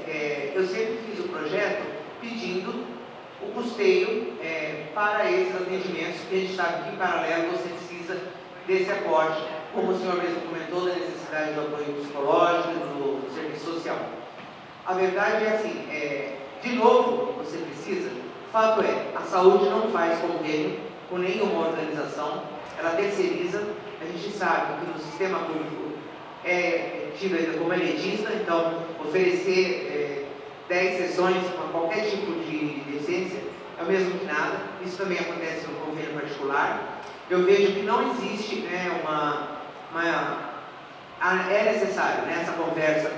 Eu sempre fiz o projeto pedindo o custeio para esses atendimentos, porque a gente sabe que em paralelo você precisa desse aporte, como o senhor mesmo comentou, da necessidade do apoio psicológico, do serviço social. A verdade é assim, de novo, você precisa, o fato é, a saúde não faz convênio com nenhuma organização, ela terceiriza. A gente sabe que no sistema público é tido ainda como elitista, então oferecer 10 sessões com qualquer tipo de licença é o mesmo que nada. Isso também acontece no convênio particular. Eu vejo que não existe é necessário essa conversa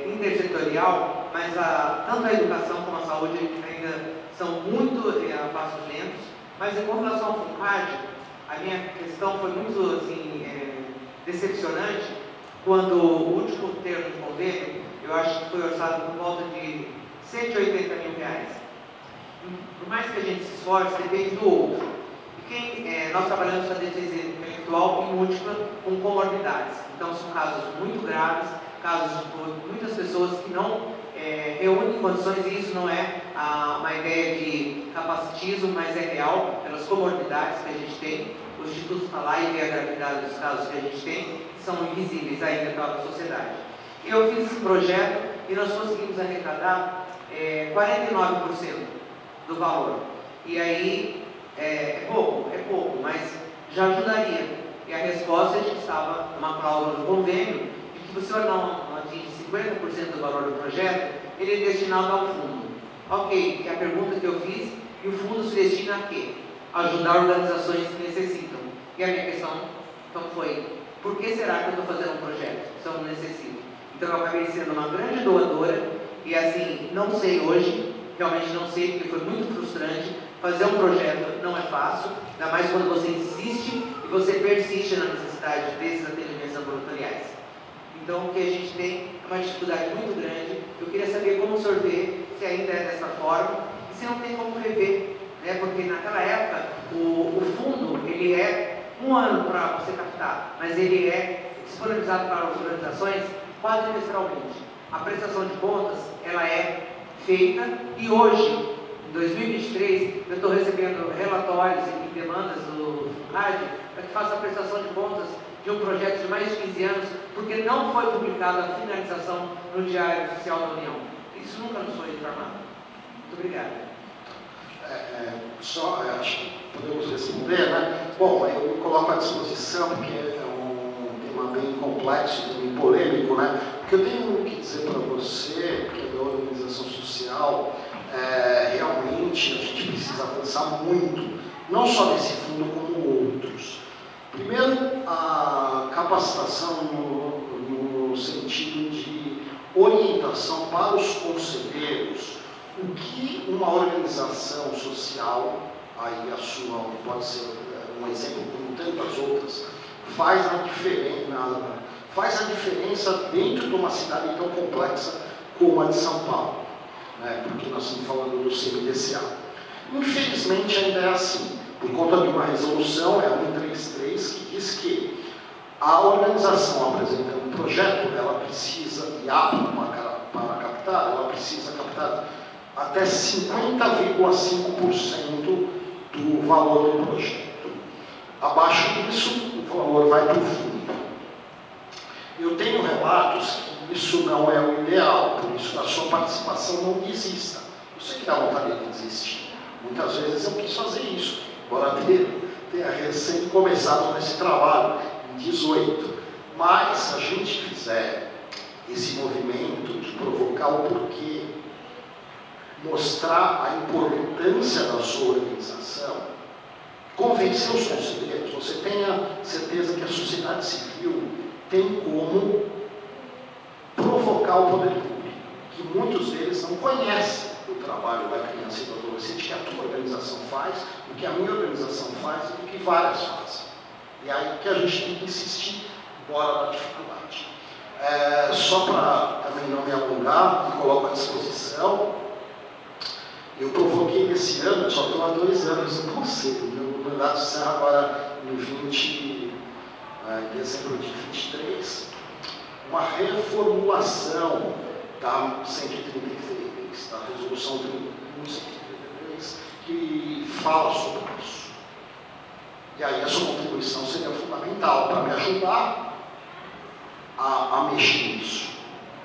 intersetorial, mas tanto a educação como a saúde ainda são muito a passos lentos. Mas com relação ao FUNCAD, a minha questão foi muito assim, decepcionante, quando o último termo de convênio, eu acho que foi orçado por volta de 180 mil reais. Por mais que a gente se esforce, depende do outro. E nós trabalhamos com a defesa intelectual e múltipla com comorbidades. Então são casos muito graves, casos de muitas pessoas que não reúnem condições, e isso não é uma ideia de capacitismo, mas é real, pelas comorbidades que a gente tem. O Instituto está lá e vê a gravidade dos casos que a gente tem, que são invisíveis ainda pela sociedade. Eu fiz esse projeto e nós conseguimos arrecadar 49% do valor. E aí, é pouco, mas já ajudaria. E a resposta é de que estava uma cláusula do convênio, de que se o senhor não atinge 50% do valor do projeto, ele é destinado ao fundo. Ok, que é a pergunta que eu fiz, e o fundo se destina a quê? Ajudar organizações que necessitam. E a minha questão então foi, por que será que eu estou fazendo um projeto se eu não necessito? Então eu acabei sendo uma grande doadora, e assim, não sei hoje, realmente não sei, porque foi muito frustrante. Fazer um projeto não é fácil, ainda mais quando você insiste e você persiste na necessidade desses atendimentos ambulatoriais. Então o que a gente tem é uma dificuldade muito grande. Eu queria saber como o senhor vê, se ainda é dessa forma, e se não tem como rever, né? Porque naquela época o fundo ele é 1 ano para você captar, mas ele é disponibilizado para as organizações quadrimestralmente. A prestação de contas ela é feita, e hoje, em 2023, eu estou recebendo relatórios e demandas do FUNCAD para que faça a prestação de contas de um projeto de mais de 15 anos, porque não foi publicada a finalização no Diário Oficial da União. Isso nunca nos foi informado. Muito obrigado. Acho que podemos responder, né? Bom, eu me coloco à disposição, porque é um tema bem complexo, bem polêmico, né? O que eu tenho que dizer para você, que é da organização social, realmente a gente precisa avançar muito, não só nesse fundo como outros. Primeiro, a capacitação no sentido de orientação para os conselheiros, o que uma organização social, aí a sua pode ser um exemplo como tantas outras, faz a diferença dentro de uma cidade tão complexa como a de São Paulo, né? Porque nós estamos falando do CMDCA. Infelizmente ainda é assim, por conta de uma resolução, é a 133, que diz que a organização apresentando um projeto, ela precisa, e apta para captar, ela precisa captar até 50,5% do valor do projeto. Abaixo disso, o valor vai para o fundo. Eu tenho relatos que isso não é o ideal, por isso a sua participação não desista. Eu sei que dá vontade de desistir. Muitas vezes eu quis fazer isso, embora tenha recém começado nesse trabalho, em 18. Mas se a gente fizer esse movimento de provocar o porquê, mostrar a importância da sua organização, convencer os conselheiros, você tenha certeza que a sociedade civil tem como provocar colocar o poder público, que muitos deles não conhecem o trabalho da criança e do adolescente, que a tua organização faz, o que a minha organização faz e o que várias fazem. E aí que a gente tem que insistir, embora da dificuldade. Só para também não me alongar, me coloco à disposição. Eu provoquei esse ano, só estou há 2 anos no conselho. Meu mandato encerra agora em dezembro de 23, uma reformulação da 133, da resolução 133, que fala sobre isso. E aí a sua contribuição seria fundamental para me ajudar a mexer nisso.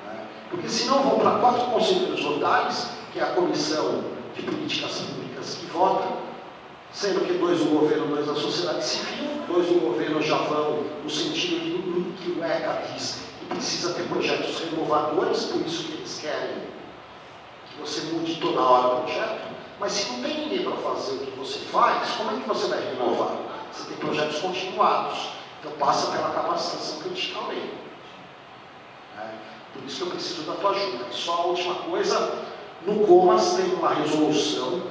Né? Porque senão vão para 4 conselheiros locais, que é a Comissão de Políticas Públicas que vota, sendo que 2 do governo, 2 da sociedade civil, 2 do governo já vão no sentido que o ECA diz que precisa ter projetos renovadores, por isso que eles querem que você mude toda hora o projeto, mas se não tem ninguém para fazer o que você faz, como é que você vai renovar? Você tem projetos continuados, então passa pela capacitação que eu te falei. Por isso que eu preciso da tua ajuda. Só a última coisa, no COMAS tem uma resolução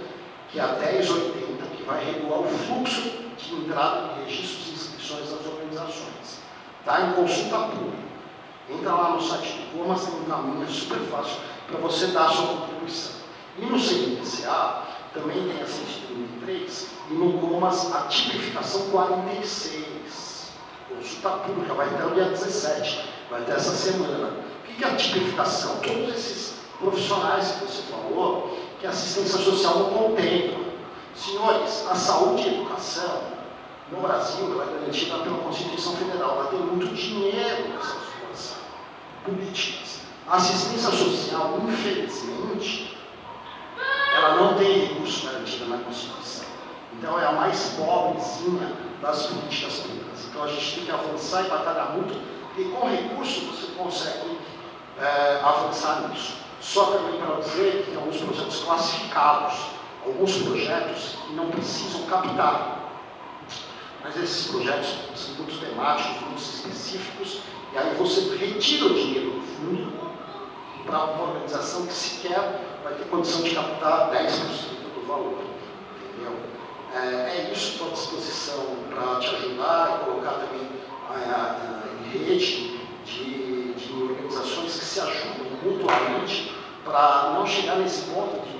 que é a 1080, que vai regular o fluxo de entrada de registros e inscrições das organizações. Está em consulta pública. Entra lá no site do COMAS, tem um caminho super fácil para você dar a sua contribuição. E no CNPCA também tem a 133, e no COMAS a tipificação 46. Consulta pública, vai até o dia 17, vai até essa semana. O que é a tipificação? Todos esses profissionais que você falou, que a assistência social não contempla. Senhores, a saúde e a educação no Brasil ela é garantida pela Constituição Federal. Ela tem muito dinheiro nessa situação. Políticas. A assistência social, infelizmente, ela não tem recurso garantido na Constituição. Então é a mais pobrezinha das políticas públicas. Então a gente tem que avançar e batalhar muito, e com recurso você consegue avançar nisso. Só também para dizer que tem alguns projetos classificados, alguns projetos que não precisam captar. Mas esses projetos são muito temáticos, muito específicos, e aí você retira o dinheiro do fundo para uma organização que sequer vai ter condição de captar 10% do valor. Entendeu? É isso, estou à disposição para te ajudar e colocar também em rede de organizações que se ajudam mutuamente para não chegar nesse ponto de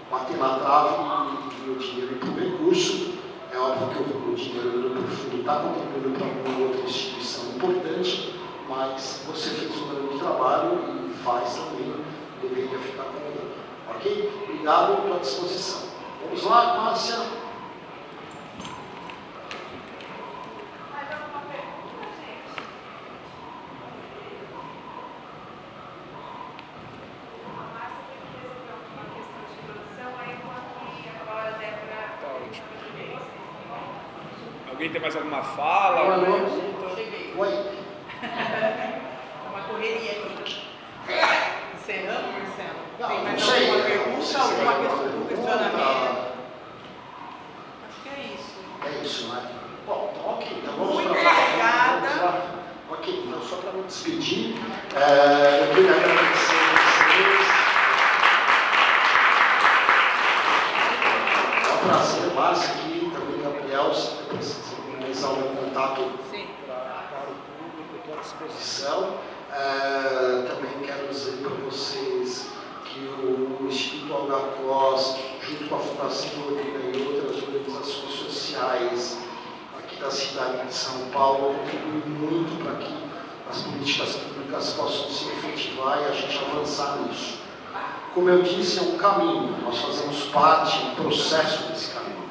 bater na trave e o dinheiro ir para o recurso. É óbvio que o dinheiro do fundo está contribuindo para uma outra instituição importante, mas você fez um grande trabalho e faz também, deveria ficar com ele. Ok? Obrigado, estou à disposição. Vamos lá, Márcia. Alguém tem mais alguma fala? Alguma pergunta? Cheguei. Oi. Uma correria aqui. Encerramos, Marcelo? Não, Tem mais não sei. alguma pergunta? Algum questionamento? Acho que é isso. É isso, né? Bom, então ok. Então vamos Muito para obrigada. Ok, então só para me despedir, eu queria agradecer a vocês. É um prazer, Márcia, aqui, também Gabriel, se precisar começar o meu contato para o público, estou à disposição. Também quero dizer para vocês que o Instituto Algacós, junto com a Fundação Florida e outras organizações sociais aqui da cidade de São Paulo, contribuem muito para que as políticas públicas possam se efetivar e a gente avançar nisso. Como eu disse, é um caminho, nós fazemos parte do processo desse caminho.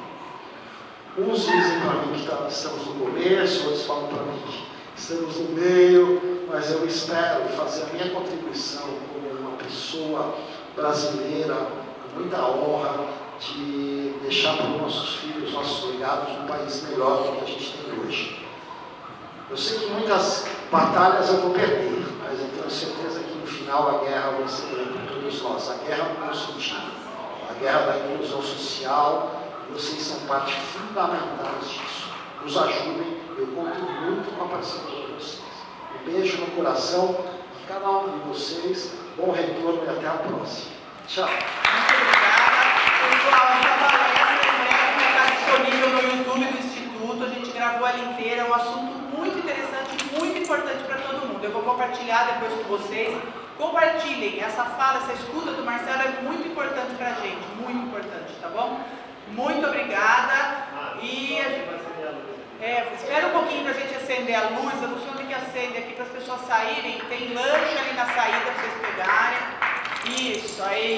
Uns dizem para mim que estamos no começo, outros falam para mim que estamos no meio, mas eu espero fazer a minha contribuição como uma pessoa brasileira, com muita honra, de deixar para os nossos filhos, nossos legados, um país melhor do que a gente tem hoje. Eu sei que muitas batalhas eu vou perder, mas eu tenho certeza que no final a guerra vai ser grande para todos nós. A guerra no meu sentido, a guerra da inclusão social, vocês são parte fundamentais disso. Nos ajudem, eu conto muito com a participação de vocês. Um beijo no coração, cada um de vocês. Bom retorno e até a próxima. Tchau. Muito obrigada. Pessoal, essa palestra em breve vai estar disponível no YouTube do Instituto. A gente gravou ela inteira. É um assunto muito interessante e muito importante para todo mundo. Eu vou compartilhar depois com vocês. Compartilhem. Essa fala, essa escuta do Marcelo é muito importante para a gente. Muito importante, tá bom? Muito obrigada. E espera um pouquinho para a gente acender a luz. Eu não sei onde que acende aqui para as pessoas saírem. Tem lanche ali na saída para vocês pegarem. Isso, aí.